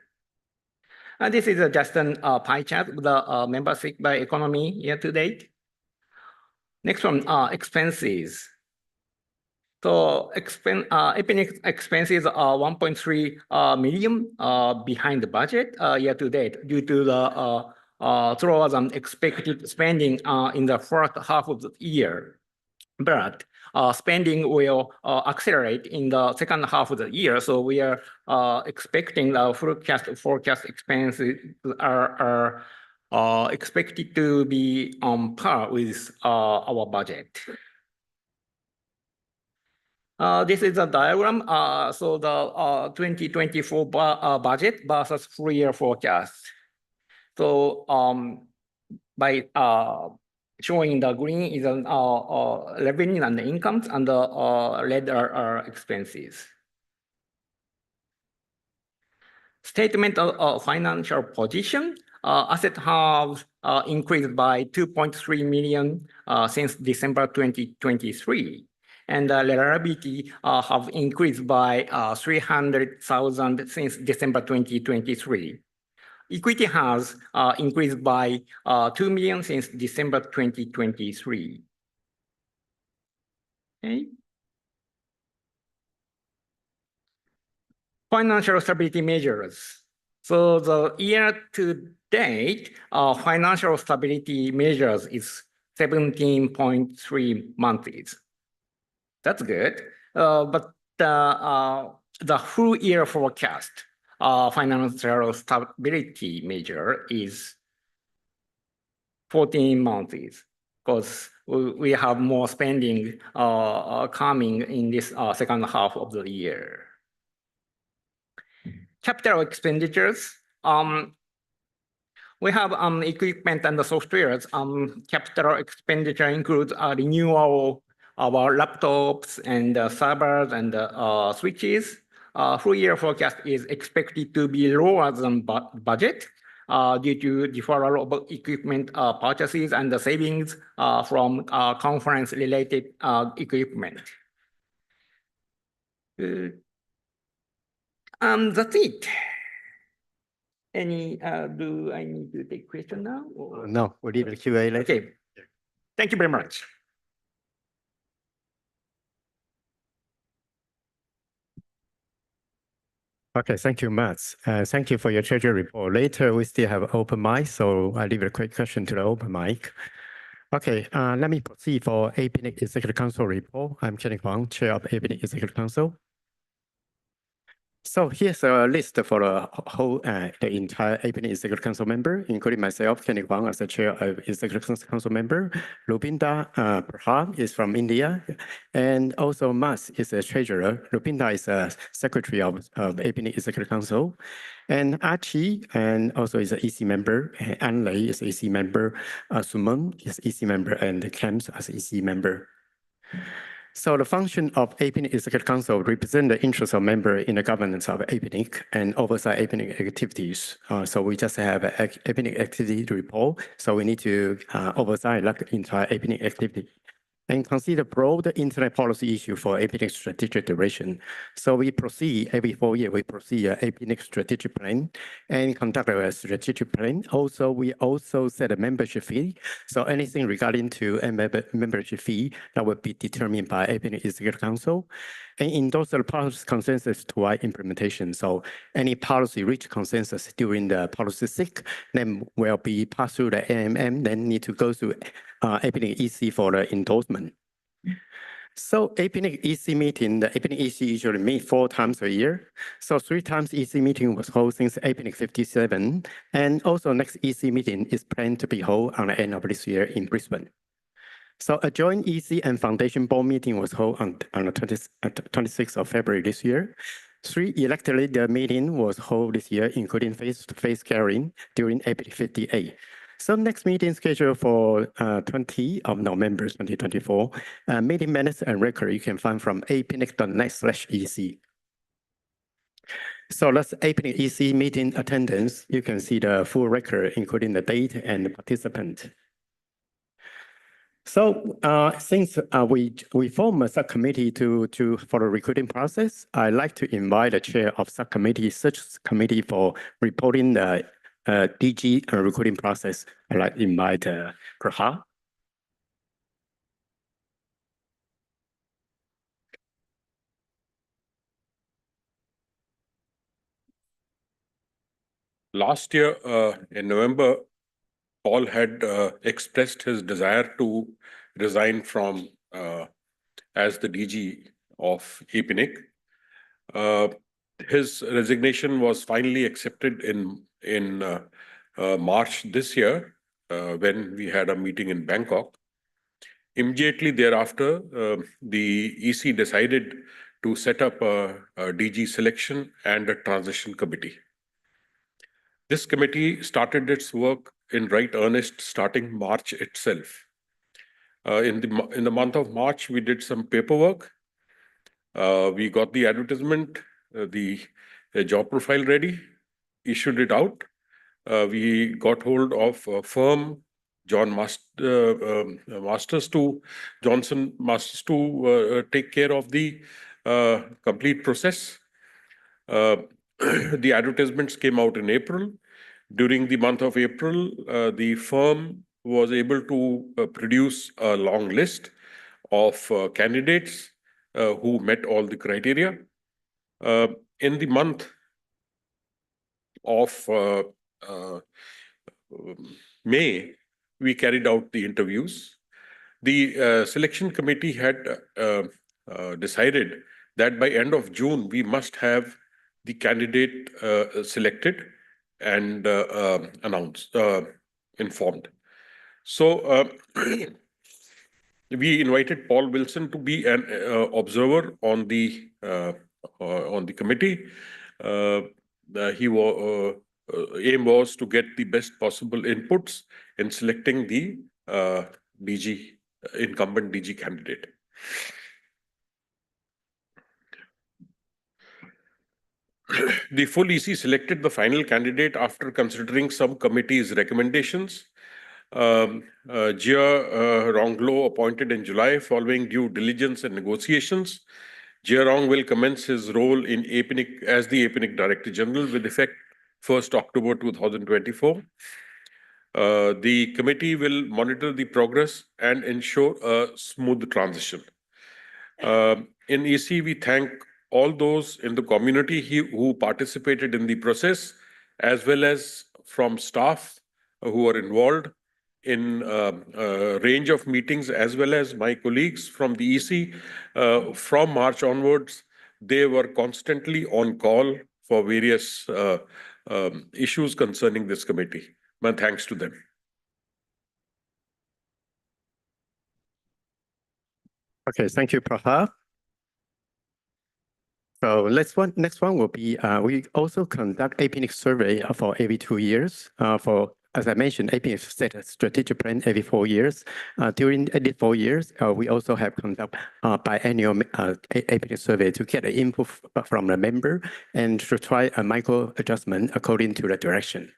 This is just a pie chart of the membership by economy year to date. Next one, expenses. So APNIC expenses are 1.3 million behind the budget year to date due to the slower than expected spending in the first half of the year. But spending will accelerate in the second half of the year. So we are expecting the forecast expenses are expected to be on par with our budget. This is a diagram. So the 2024 budget versus full year forecast. So by showing the green is revenue and the incomes, and the red are expenses. Statement of financial position. Assets have increased by 2.3 million since December 2023. And liability have increased by 300,000 since December 2023. Equity has increased by 2 million since December 2023. Okay. Financial stability measures. So the year to date, financial stability measures is 17.3 months. That's good. But the full year forecast financial stability measure is 14 months because we have more spending coming in this second half of the year. Capital expenditures. We have equipment and the softwares. Capital expenditure includes renewal of our laptops and servers and switches. Full year forecast is expected to be lower than budget due to deferral of equipment purchases and the savings from conference-related equipment. That's it. Do I need to take question now? Or? No, we'll leave the QA later. Okay. Thank you very much. Okay, thank you, Mats. Thank you for your treasury report. Later, we still have open mic, so I'll leave a quick question to the open mic. Okay, let me proceed for APNIC Executive Council report. I'm Kenny Huang, Chair of APNIC Executive Council. So here's a list for the whole, the entire APNIC Executive Council member, including myself, Kenny Huang, as the Chair of Executive Council member. Lupinda Prahad is from India, and also Mas is a treasurer. Lupinda is a secretary of APNIC Executive Council, and Archie and also is an EC member. Anlei is an EC member. Suman is EC member, and Kems as EC member. So the function of APNIC Executive Council represent the interests of members in the governance of APNIC and oversight APNIC activities. So we just have an APNIC activity report. So we need to oversight the entire APNIC activity and consider broad internet policy issue for APNIC strategic direction. So we proceed every 4 years, we proceed APNIC strategic plan and conduct a strategic plan. Also, we also set a membership fee. So anything regarding to a membership fee that will be determined by APNIC Executive Council and endorse the policy consensus toward implementation. So any policy reach consensus during the policy SIC, then will be passed through the AMM, then need to go through APNIC EC for the endorsement. So APNIC EC meeting, the APNIC EC usually meet 4 times a year. So 3 times EC meeting was held since APNIC 57. And also next EC meeting is planned to be held on the end of this year in Brisbane. So a joint EC and Foundation Board meeting was held on the 26th of February this year. 3 elected leader meeting was held this year, including face-to-face gathering during APNIC 58. So next meeting scheduled for 20 of November 2024. Meeting minutes and record you can find from apnic.net/EC. So that's APNIC EC meeting attendance. You can see the full record, including the date and the participant. So since we form a subcommittee for the recruiting process, I'd like to invite the chair of subcommittee, search committee for reporting the DG recruiting process. I'd like to invite Prahad. Last year in November, Paul had expressed his desire to resign from as the DG of APNIC. His resignation was finally accepted in March this year when we had a meeting in Bangkok. Immediately thereafter, the EC decided to set up a DG selection and a transition committee. This committee started its work in right earnest starting March itself. In the month of March, we did some paperwork. We got the advertisement, the job profile ready, issued it out. We got hold of a firm, Johnson Masters to take care of the complete process. The advertisements came out in April. During the month of April, the firm was able to produce a long list of candidates who met all the criteria. In the month of May, we carried out the interviews. The selection committee had decided that by end of June, we must have the candidate selected and informed. So we invited Paul Wilson to be an observer on the committee. Aim was to get the best possible inputs in selecting the incumbent DG candidate. The full EC selected the final candidate after considering subcommittee's recommendations. Jia Ronglo appointed in July following due diligence and negotiations. Jia Rong will commence his role in APNIC as the APNIC Director General with effect 1st October 2024. The committee will monitor the progress and ensure a smooth transition. In EC, we thank all those in the community who participated in the process, as well as from staff who are involved in a range of meetings, as well as my colleagues from the EC. From March onwards, they were constantly on call for various issues concerning this committee. My thanks to them. Okay, thank you, Prabha. So next one will be, we also conduct APNIC survey for every 2 years. As I mentioned, APNIC set a strategic plan every 4 years. During every 4 years, we also have conduct biannual APNIC survey to get the input from the member and to try a micro adjustment according to the direction.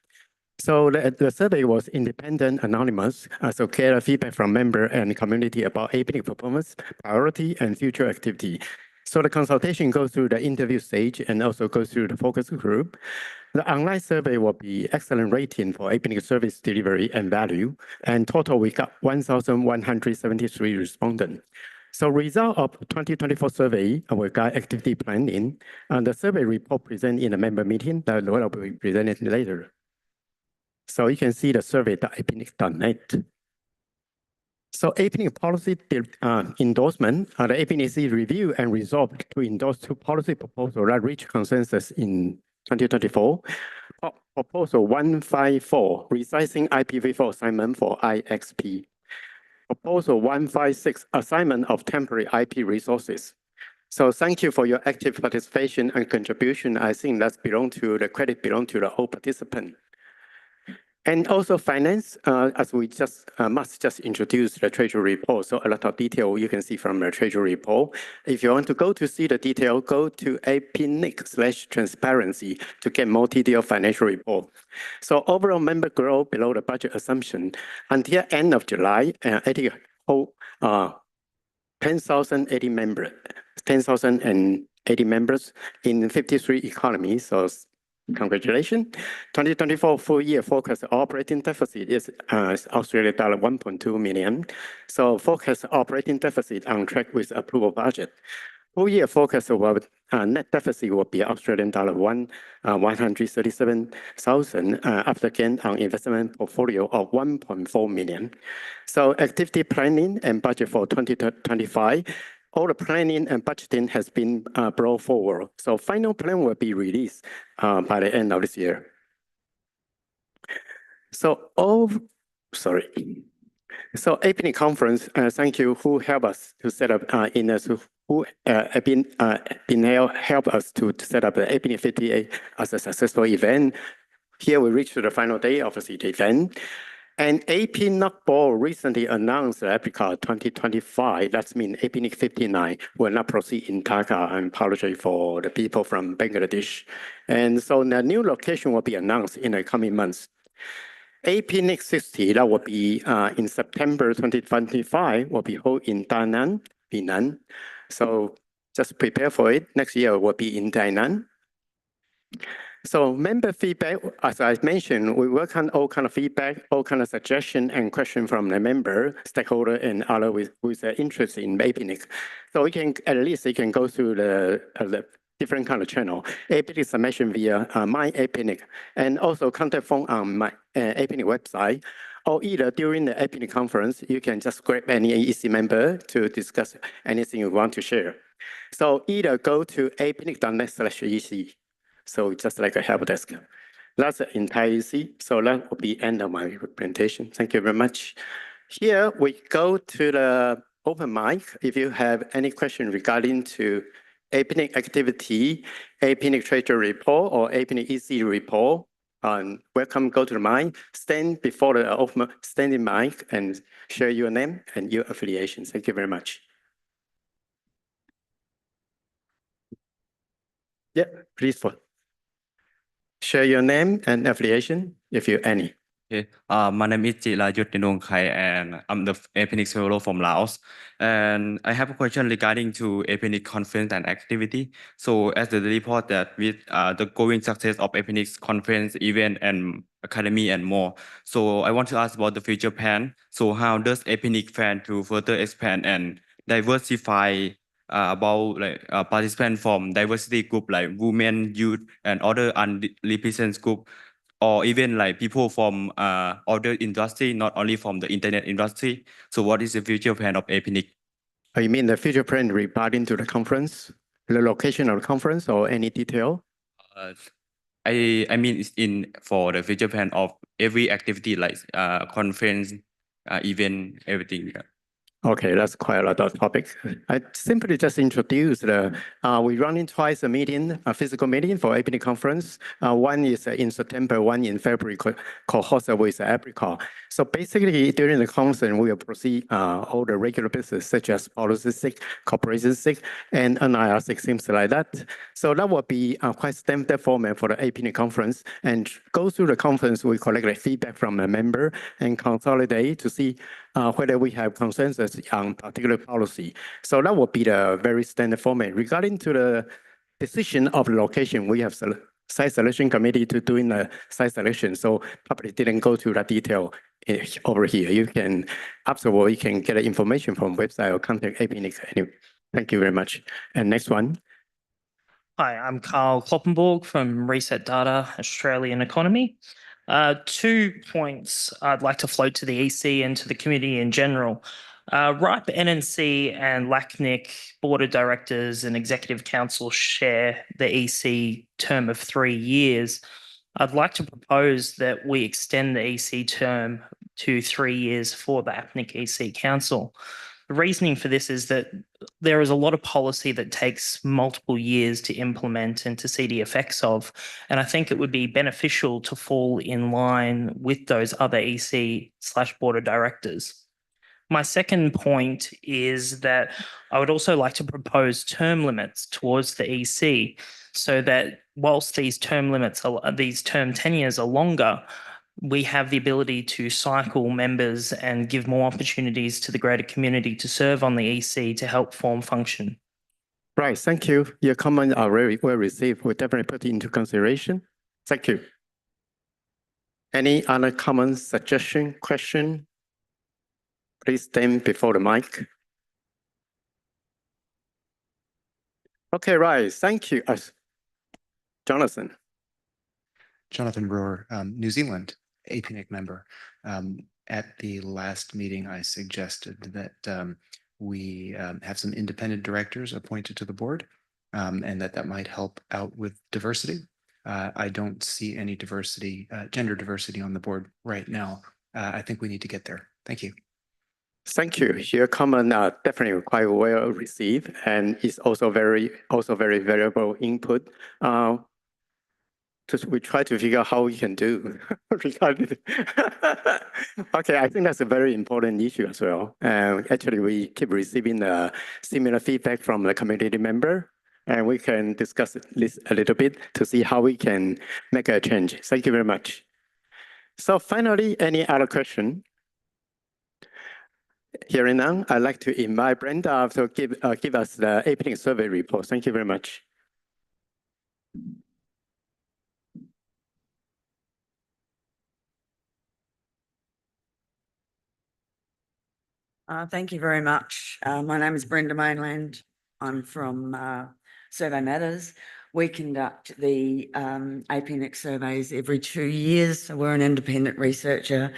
So the survey was independent, anonymous, so get feedback from member and community about APNIC performance, priority, and future activity. So the consultation goes through the interview stage and also goes through the focus group. The online survey will be excellent rating for APNIC service delivery and value. And total, we got 1,173 respondents. So result of 2024 survey, we got activity planning, and the survey report presented in the member meeting that will be presented later. So you can see the survey.apnic.net. So APNIC policy endorsement, the APNIC review and resolved to endorse 2 policy proposals that reached consensus in 2024. Proposal 154, resizing IPv4 assignment for IXP. Proposal 156, assignment of temporary IP resources. So thank you for your active participation and contribution. I think that's the credit belongs to the whole participant. And also finance, as we must introduce the treasury report. So a lot of detail you can see from the treasury report. If you want to go to see the detail, go to APNIC/transparency to get more detailed financial report. So overall member growth below the budget assumption until end of July, 10,080 members, 10,080 members in 53 economies. So congratulations. 2024 full year forecast operating deficit is Australian dollar 1.2 million. So forecast operating deficit on track with approval budget. Full year forecast net deficit will be Australian dollar 137,000 after gain on investment portfolio of 1.4 million. So activity planning and budget for 2025. All the planning and budgeting has been brought forward. So final plan will be released by the end of this year. So APNIC conference, thank you who helped us to set up who have been help us to set up the APNIC 58 as a successful event. Here we reach to the final day of the event. And APNIC board recently announced the APRICA 2025. That means APNIC 59 will not proceed in Dhaka. I apologize for the people from Bangladesh. And so the new location will be announced in the coming months. APNIC 60, that will be in September 2025, will be held in Da Nang, Vietnam. So just prepare for it. Next year will be in Da Nang. So member feedback, as I mentioned, we welcome all kind of feedback, all kind of suggestion and question from the member, stakeholder, and other with interest in APNIC. So we can at least you can go through the different kind of channel. APNIC submission via my APNIC, and also contact phone on my APNIC website, or either during the APNIC conference, you can just grab any EC member to discuss anything you want to share. So either go to apnic.net/EC. So just like a help desk. That's the entire EC. So that will be end of my presentation. Thank you very much. Here we go to the open mic. If you have any question regarding to APNIC activity, APNIC treasury report, or APNIC EC report, welcome, go to the mic, stand before the open standing mic and share your name and your affiliation. Thank you very much. Yeah, please share your name and affiliation if you any. Okay. My name is Jirayut Dinongkai, and I'm the APNIC fellow from Laos. And I have a question regarding to APNIC conference and activity. So as the report that with the growing success of APNIC conference, event, and academy and more. So I want to ask about the future plan. So how does APNIC plan to further expand and diversify about participants from diversity group like women, youth, and other unrepresented group or even like people from other industry, not only from the internet industry. So what is the future plan of APNIC? You mean the future plan regarding to the conference, the location of the conference, or any detail? I mean it's in for the future plan of every activity like conference, event, everything. Okay, that's quite a lot of topics. I simply just introduced we running twice a meeting, a physical meeting for APNIC conference. One is in September, one in February, co-hosted with APRICOT. So basically, during the conference, we will proceed all the regular business, such as policy 6, corporation 6, and NIR 6, things like that. So that will be quite standard format for the APNIC conference. And go through the conference, we collect the feedback from a member and consolidate to see whether we have consensus on particular policy. So that will be the very standard format. Regarding to the decision of the location, we have site selection committee to doing the site selection. So probably didn't go through that detail over here. You can, afterward, you can get information from website or contact APNIC. Anyway, thank you very much. And next one. Hi, I'm Carl Kloppenborg from Reset Data Australian Economy. 2 points I'd like to float to the EC and to the community in general. RIPE, NNC and LACNIC Board of Directors and Executive Council share the EC term of 3 years. I'd like to propose that we extend the EC term to 3 years for the APNIC EC Council. The reasoning for this is that there is a lot of policy that takes multiple years to implement and to see the effects of, and I think it would be beneficial to fall in line with those other EC/Board of Directors. My second point is that I would also like to propose term limits towards the EC so that whilst these term tenures are longer, we have the ability to cycle members and give more opportunities to the greater community to serve on the EC to help form function. Right, thank you. Your comments are very well received. We'll definitely put it into consideration. Thank you. Any other comments, suggestion, question? Please stand before the mic. Okay, right, thank you. Jonathan. Jonathan Brewer, New Zealand, APNIC member. At the last meeting, I suggested that we have some independent directors appointed to the board and that might help out with diversity. I don't see any diversity, gender diversity on the board right now. I think we need to get there. Thank you. Thank you. Your comment are definitely quite well received and is also very valuable input. We try to figure out how we can do. Okay, I think that's a very important issue as well. Actually, we keep receiving similar feedback from the community member, and we can discuss this a little bit to see how we can make a change. Thank you very much. So finally, any other question? Hearing none, I'd like to invite Brenda to give us the APNIC survey report. Thank you very much. Thank you very much. My name is Brenda Mainland. I'm from Survey Matters. We conduct the APNIC surveys every 2 years. So we're an independent researcher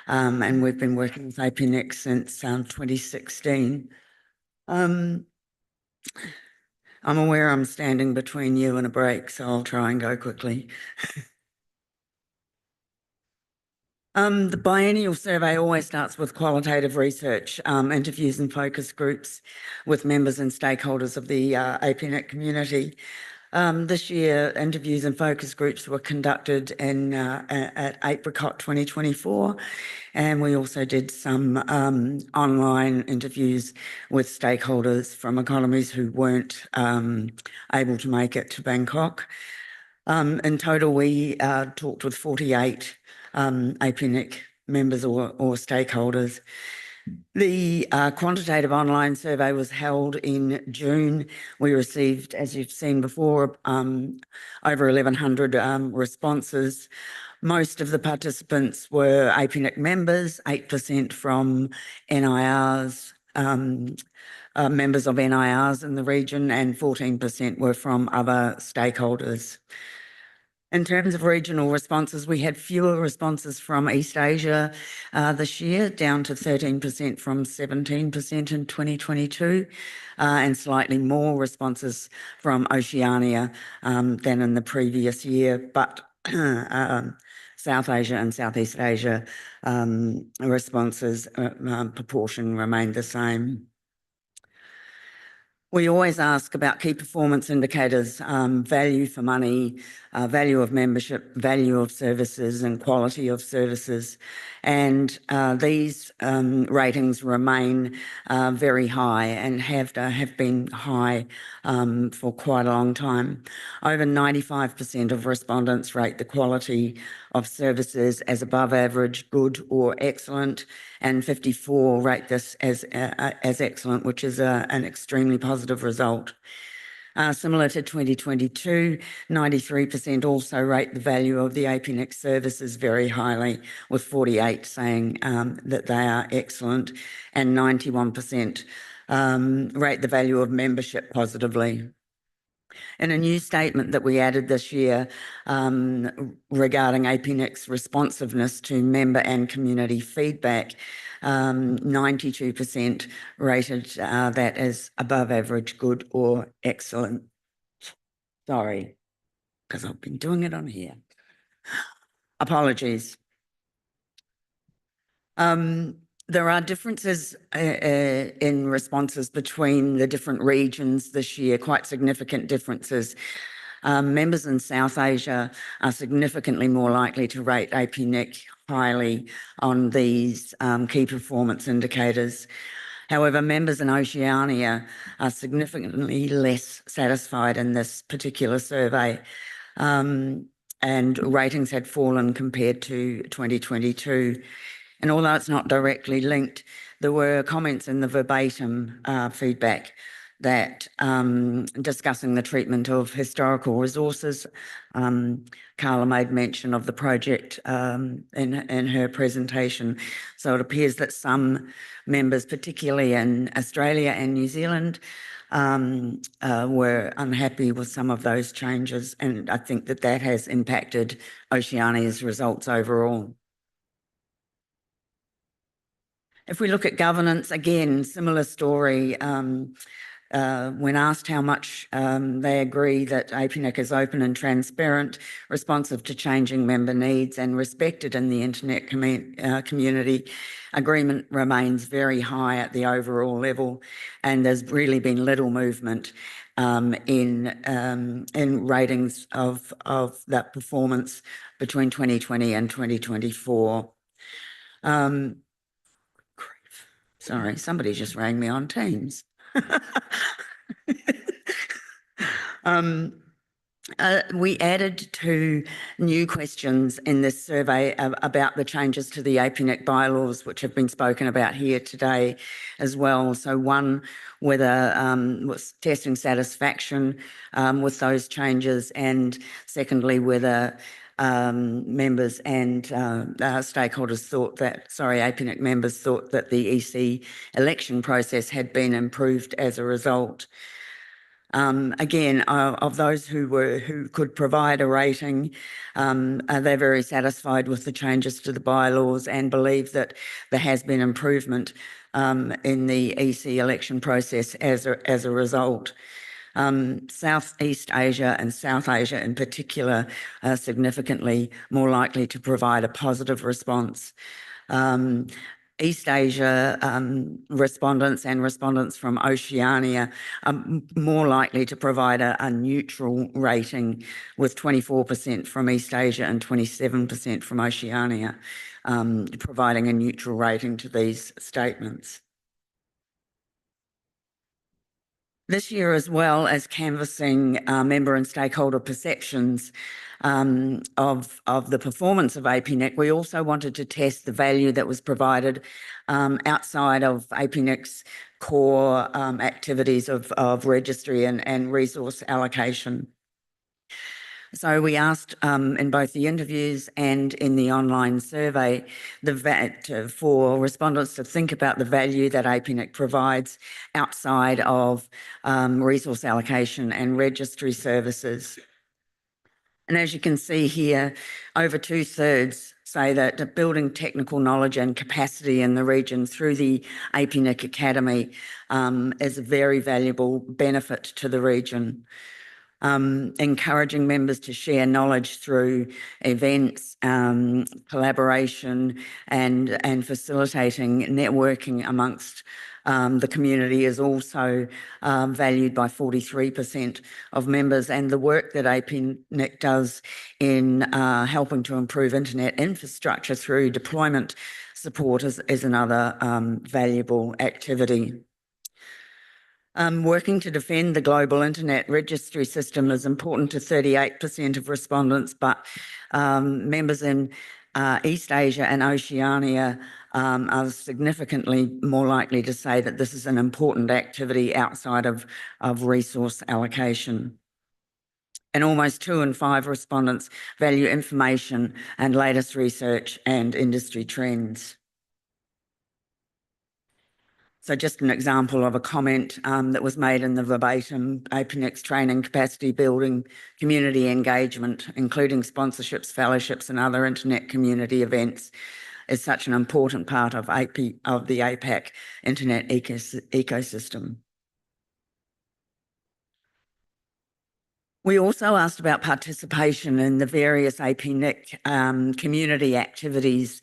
and we've been working with APNIC since 2016. I'm aware I'm standing between you and a break, so I'll try and go quickly. The biennial survey always starts with qualitative research, interviews and focus groups with members and stakeholders of the APNIC community. This year, interviews and focus groups were conducted at APRICOT 2024, and we also did some online interviews with stakeholders from economies who weren't able to make it to Bangkok. In total, we talked with 48 APNIC members or stakeholders. The quantitative online survey was held in June. We received, as you've seen before, over 1,100 responses. Most of the participants were APNIC members, 8% from NIRs, members of NIRs in the region, and 14% were from other stakeholders. In terms of regional responses, we had fewer responses from East Asia this year, down to 13% from 17% in 2022, and slightly more responses from Oceania than in the previous year. But South Asia and Southeast Asia responses proportion remained the same. We always ask about key performance indicators, value for money, value of membership, value of services, and quality of services. And these ratings remain very high and have been high for quite a long time. Over 95% of respondents rate the quality of services as above average, good, or excellent, and 54 rate this as excellent, which is an extremely positive result. Similar to 2022, 93% also rate the value of the APNIC services very highly, with 48 saying that they are excellent, and 91% rate the value of membership positively. In a new statement that we added this year regarding APNIC's responsiveness to member and community feedback, 92% rated that as above average, good, or excellent. Sorry, because I've been doing it on here. Apologies. There are differences in responses between the different regions this year, quite significant differences. Members in South Asia are significantly more likely to rate APNIC highly on these key performance indicators. However, members in Oceania are significantly less satisfied in this particular survey, and ratings had fallen compared to 2022. And although it's not directly linked, there were comments in the verbatim feedback that discussing the treatment of historical resources. Carla made mention of the project in her presentation. So it appears that some members, particularly in Australia and New Zealand, were unhappy with some of those changes. And I think that that has impacted Oceania's results overall. If we look at governance, again, similar story. When asked how much they agree that APNIC is open and transparent, responsive to changing member needs, and respected in the internet community, agreement remains very high at the overall level, and there's really been little movement in ratings of that performance between 2020 and 2024. Sorry, somebody just rang me on Teams. We added 2 new questions in this survey about the changes to the APNIC bylaws, which have been spoken about here today as well. So one, whether was testing satisfaction with those changes, and secondly, whether members and stakeholders thought that, APNIC members thought that the EC election process had been improved as a result. Again, of those who could provide a rating, they're very satisfied with the changes to the bylaws and believe that there has been improvement in the EC election process as a result. Southeast Asia and South Asia in particular are significantly more likely to provide a positive response. East Asia respondents and respondents from Oceania are more likely to provide a neutral rating, with 24% from East Asia and 27% from Oceania providing a neutral rating to these statements. This year, as well as canvassing member and stakeholder perceptions of the performance of APNIC, we also wanted to test the value that was provided outside of APNIC's core activities of registry and resource allocation. So we asked in both the interviews and in the online survey for respondents to think about the value that APNIC provides outside of resource allocation and registry services. And as you can see here, over 2/3 say that building technical knowledge and capacity in the region through the APNIC Academy is a very valuable benefit to the region. Encouraging members to share knowledge through events, collaboration and facilitating networking amongst the community is also valued by 43% of members, and the work that APNIC does in helping to improve internet infrastructure through deployment support is another valuable activity. Working to defend the global internet registry system is important to 38% of respondents, but members in East Asia and Oceania are significantly more likely to say that this is an important activity outside of resource allocation. And almost 2 in 5 respondents value information and latest research and industry trends. So just an example of a comment that was made in the verbatim: APNIC's training, capacity building, community engagement, including sponsorships, fellowships and other internet community events, is such an important part of the APAC internet ecosystem. We also asked about participation in the various APNIC community activities.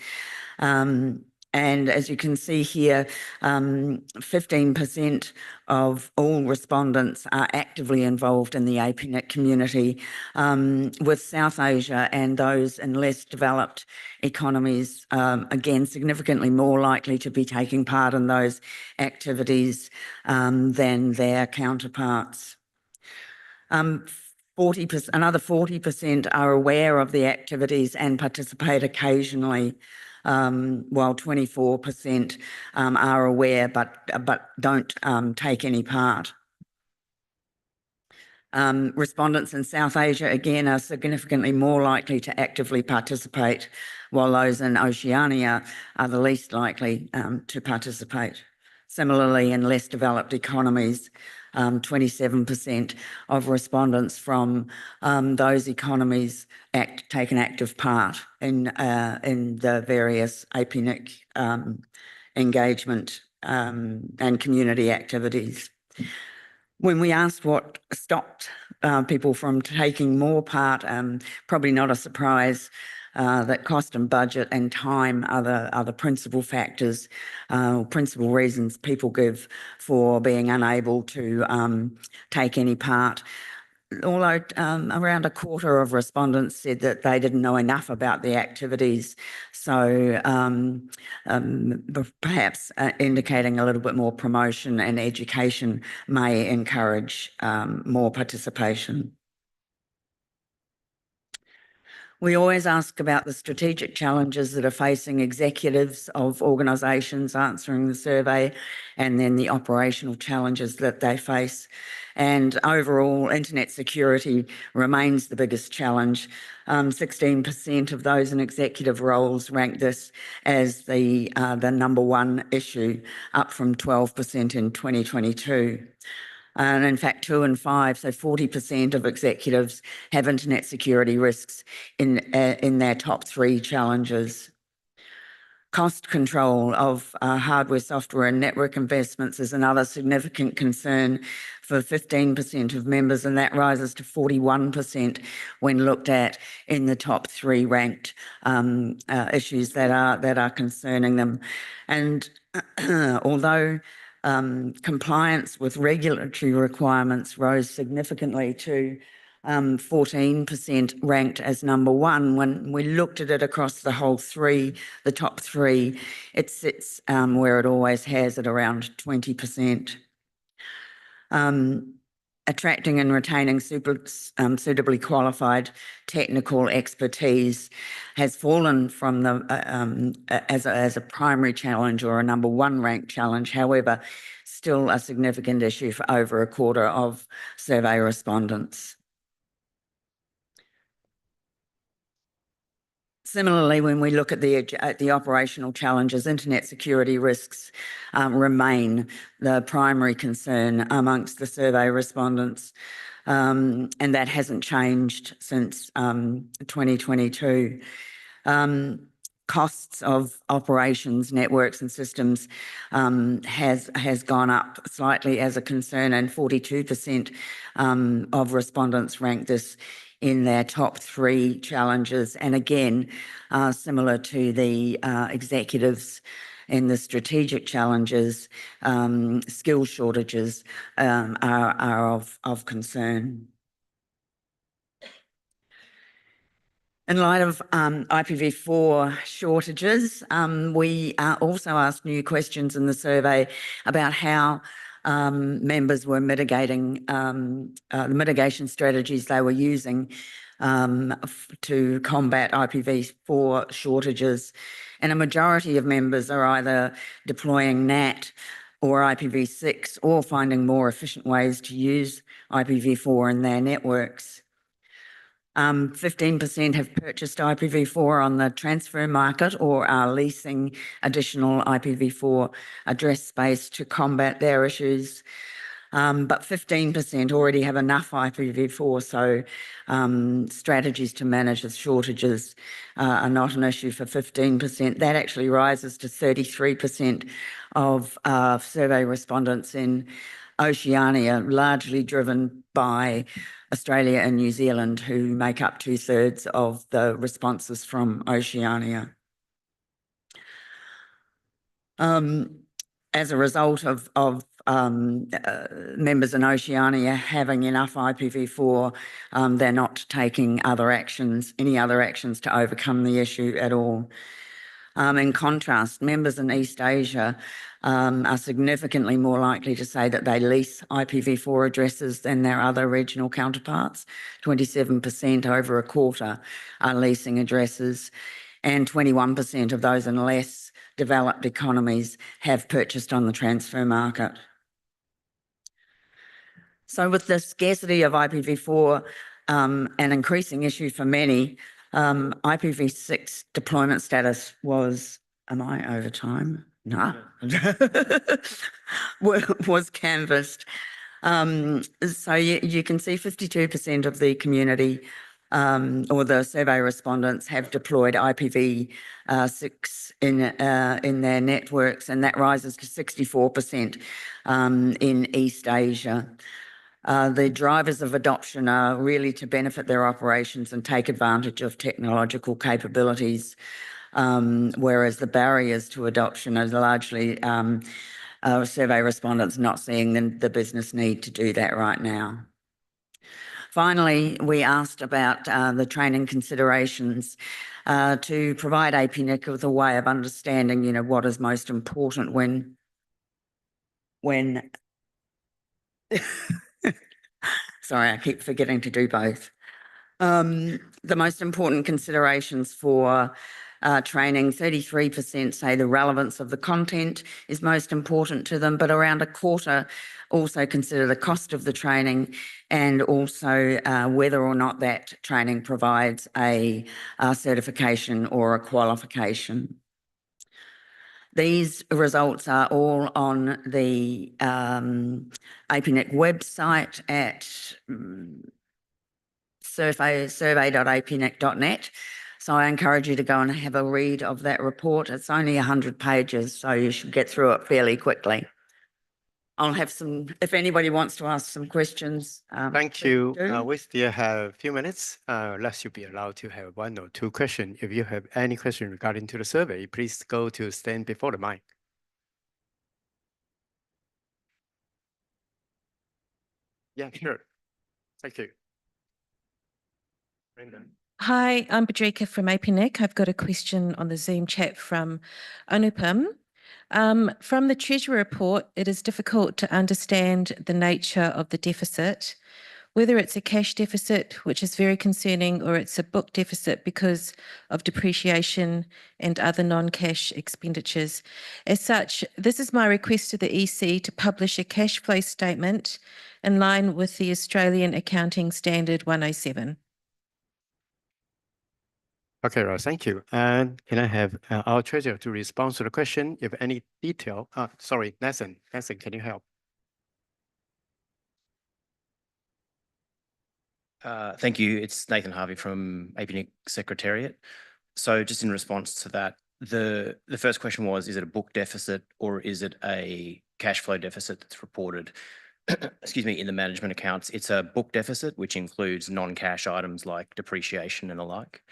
And as you can see here, 15% of all respondents are actively involved in the APNIC community, with South Asia and those in less developed economies, again, significantly more likely to be taking part in those activities than their counterparts. Another 40% are aware of the activities and participate occasionally, while 24% are aware but don't take any part. Respondents in South Asia, again, are significantly more likely to actively participate, while those in Oceania are the least likely to participate. Similarly, in less developed economies, 27% of respondents from those economies take an active part in the various APNIC engagement and community activities. When we asked what stopped people from taking more part, probably not a surprise that cost and budget and time are the principal factors, principal reasons people give for being unable to take any part. Although around a quarter of respondents said that they didn't know enough about the activities, so perhaps indicating a little bit more promotion and education may encourage more participation. We always ask about the strategic challenges that are facing executives of organisations answering the survey, and then the operational challenges that they face. And overall, internet security remains the biggest challenge. 16% of those in executive roles rank this as the number one issue, up from 12% in 2022. And in fact, 2 in 5, so 40% of executives have internet security risks in their top 3 challenges. Cost control of hardware, software and network investments is another significant concern for 15% of members, and that rises to 41% when looked at in the top 3 ranked issues that are concerning them. And although compliance with regulatory requirements rose significantly to 14% ranked as number 1. When we looked at it across the top 3, it sits where it always has, at around 20%. Attracting and retaining suitably qualified technical expertise has fallen from as a primary challenge or a number 1 ranked challenge. However, still a significant issue for over a quarter of survey respondents. Similarly, when we look at the operational challenges, internet security risks remain the primary concern amongst the survey respondents. and that hasn't changed since 2022. Costs of operations, networks and systems has gone up slightly as a concern, and 42% of respondents ranked this in their top 3 challenges. And again, similar to the executives in the strategic challenges, skill shortages are of concern. In light of IPv4 shortages, we also asked new questions in the survey about how members were mitigating the mitigation strategies they were using to combat IPv4 shortages. And a majority of members are either deploying NAT or IPv6 or finding more efficient ways to use IPv4 in their networks. 15% have purchased IPv4 on the transfer market or are leasing additional IPv4 address space to combat their issues. But 15% already have enough IPv4, so strategies to manage the shortages are not an issue for 15%. That actually rises to 33% of survey respondents in Oceania, largely driven by Australia and New Zealand, who make up 2/3 of the responses from Oceania. As a result of members in Oceania having enough IPv4, they're not taking any other actions to overcome the issue at all. In contrast, members in East Asia are significantly more likely to say that they lease IPv4 addresses than their other regional counterparts. 27%, over a quarter, are leasing addresses, and 21% of those in less developed economies have purchased on the transfer market. So with the scarcity of IPv4, an increasing issue for many, IPv6 deployment status was, am I over time? No. Was canvassed. So you can see 52% of the community or the survey respondents have deployed IPv6 in their networks, and that rises to 64% in East Asia. The drivers of adoption are really to benefit their operations and take advantage of technological capabilities, whereas the barriers to adoption are largely survey respondents not seeing the business need to do that right now. Finally, we asked about the training considerations to provide APNIC with a way of understanding, what is most important when sorry, I keep forgetting to do both. The most important considerations for training, 33% say the relevance of the content is most important to them, but around a quarter also consider the cost of the training and also whether or not that training provides a certification or a qualification. These results are all on the APNIC website at survey.apnic.net. So I encourage you to go and have a read of that report. It's only 100 pages, so you should get through it fairly quickly. I'll have if anybody wants to ask some questions. Thank you. We still have a few minutes. Unless you'll be allowed to have 1 or 2 questions. If you have any question regarding to the survey, please go to stand before the mic. Yeah, sure. Thank you. Brenda. Hi, I'm Badrika from APNIC. I've got a question on the Zoom chat from Anupam. From the Treasury report, it is difficult to understand the nature of the deficit, whether it's a cash deficit, which is very concerning, or it's a book deficit because of depreciation and other non-cash expenditures. As such, this is my request to the EC to publish a cash flow statement in line with the Australian Accounting Standard 107. Okay, Ross, thank you. And can I have our treasurer to respond to the question? If any detail, sorry, Nathan, can you help? Thank you. It's Nathan Harvey from APNIC Secretariat. So just in response to that, the first question was, is it a book deficit or is it a cash flow deficit that's reported, excuse me, in the management accounts? It's a book deficit, which includes non-cash items like depreciation and the like.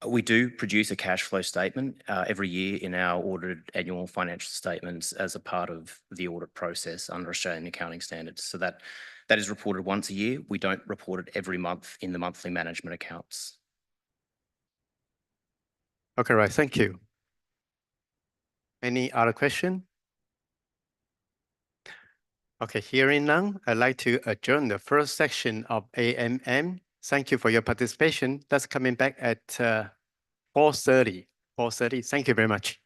We do produce a cash flow statement every year in our audited annual financial statements as a part of the audit process under Australian accounting standards. So that is reported once a year. We don't report it every month in the monthly management accounts. Okay, right. Thank you. Any other question? Okay, hearing none, I'd like to adjourn the first section of AMM. Thank you for your participation. That's coming back at 4:30. 4:30. Thank you very much.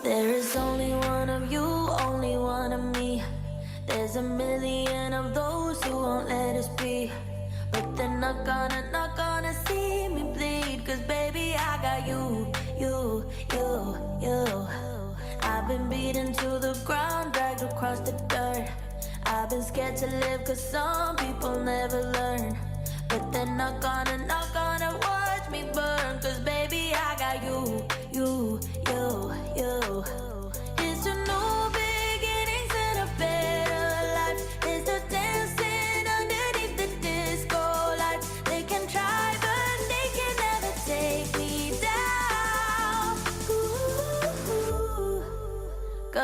There is only one of you, only one of me. There's a million of those who won't let us be. But they're not gonna see me bleed. Cause baby, I got you. I've been beaten to the ground, dragged across the dirt. I've been scared to live cause some people never learn. But they're not gonna watch me burn. Cause baby,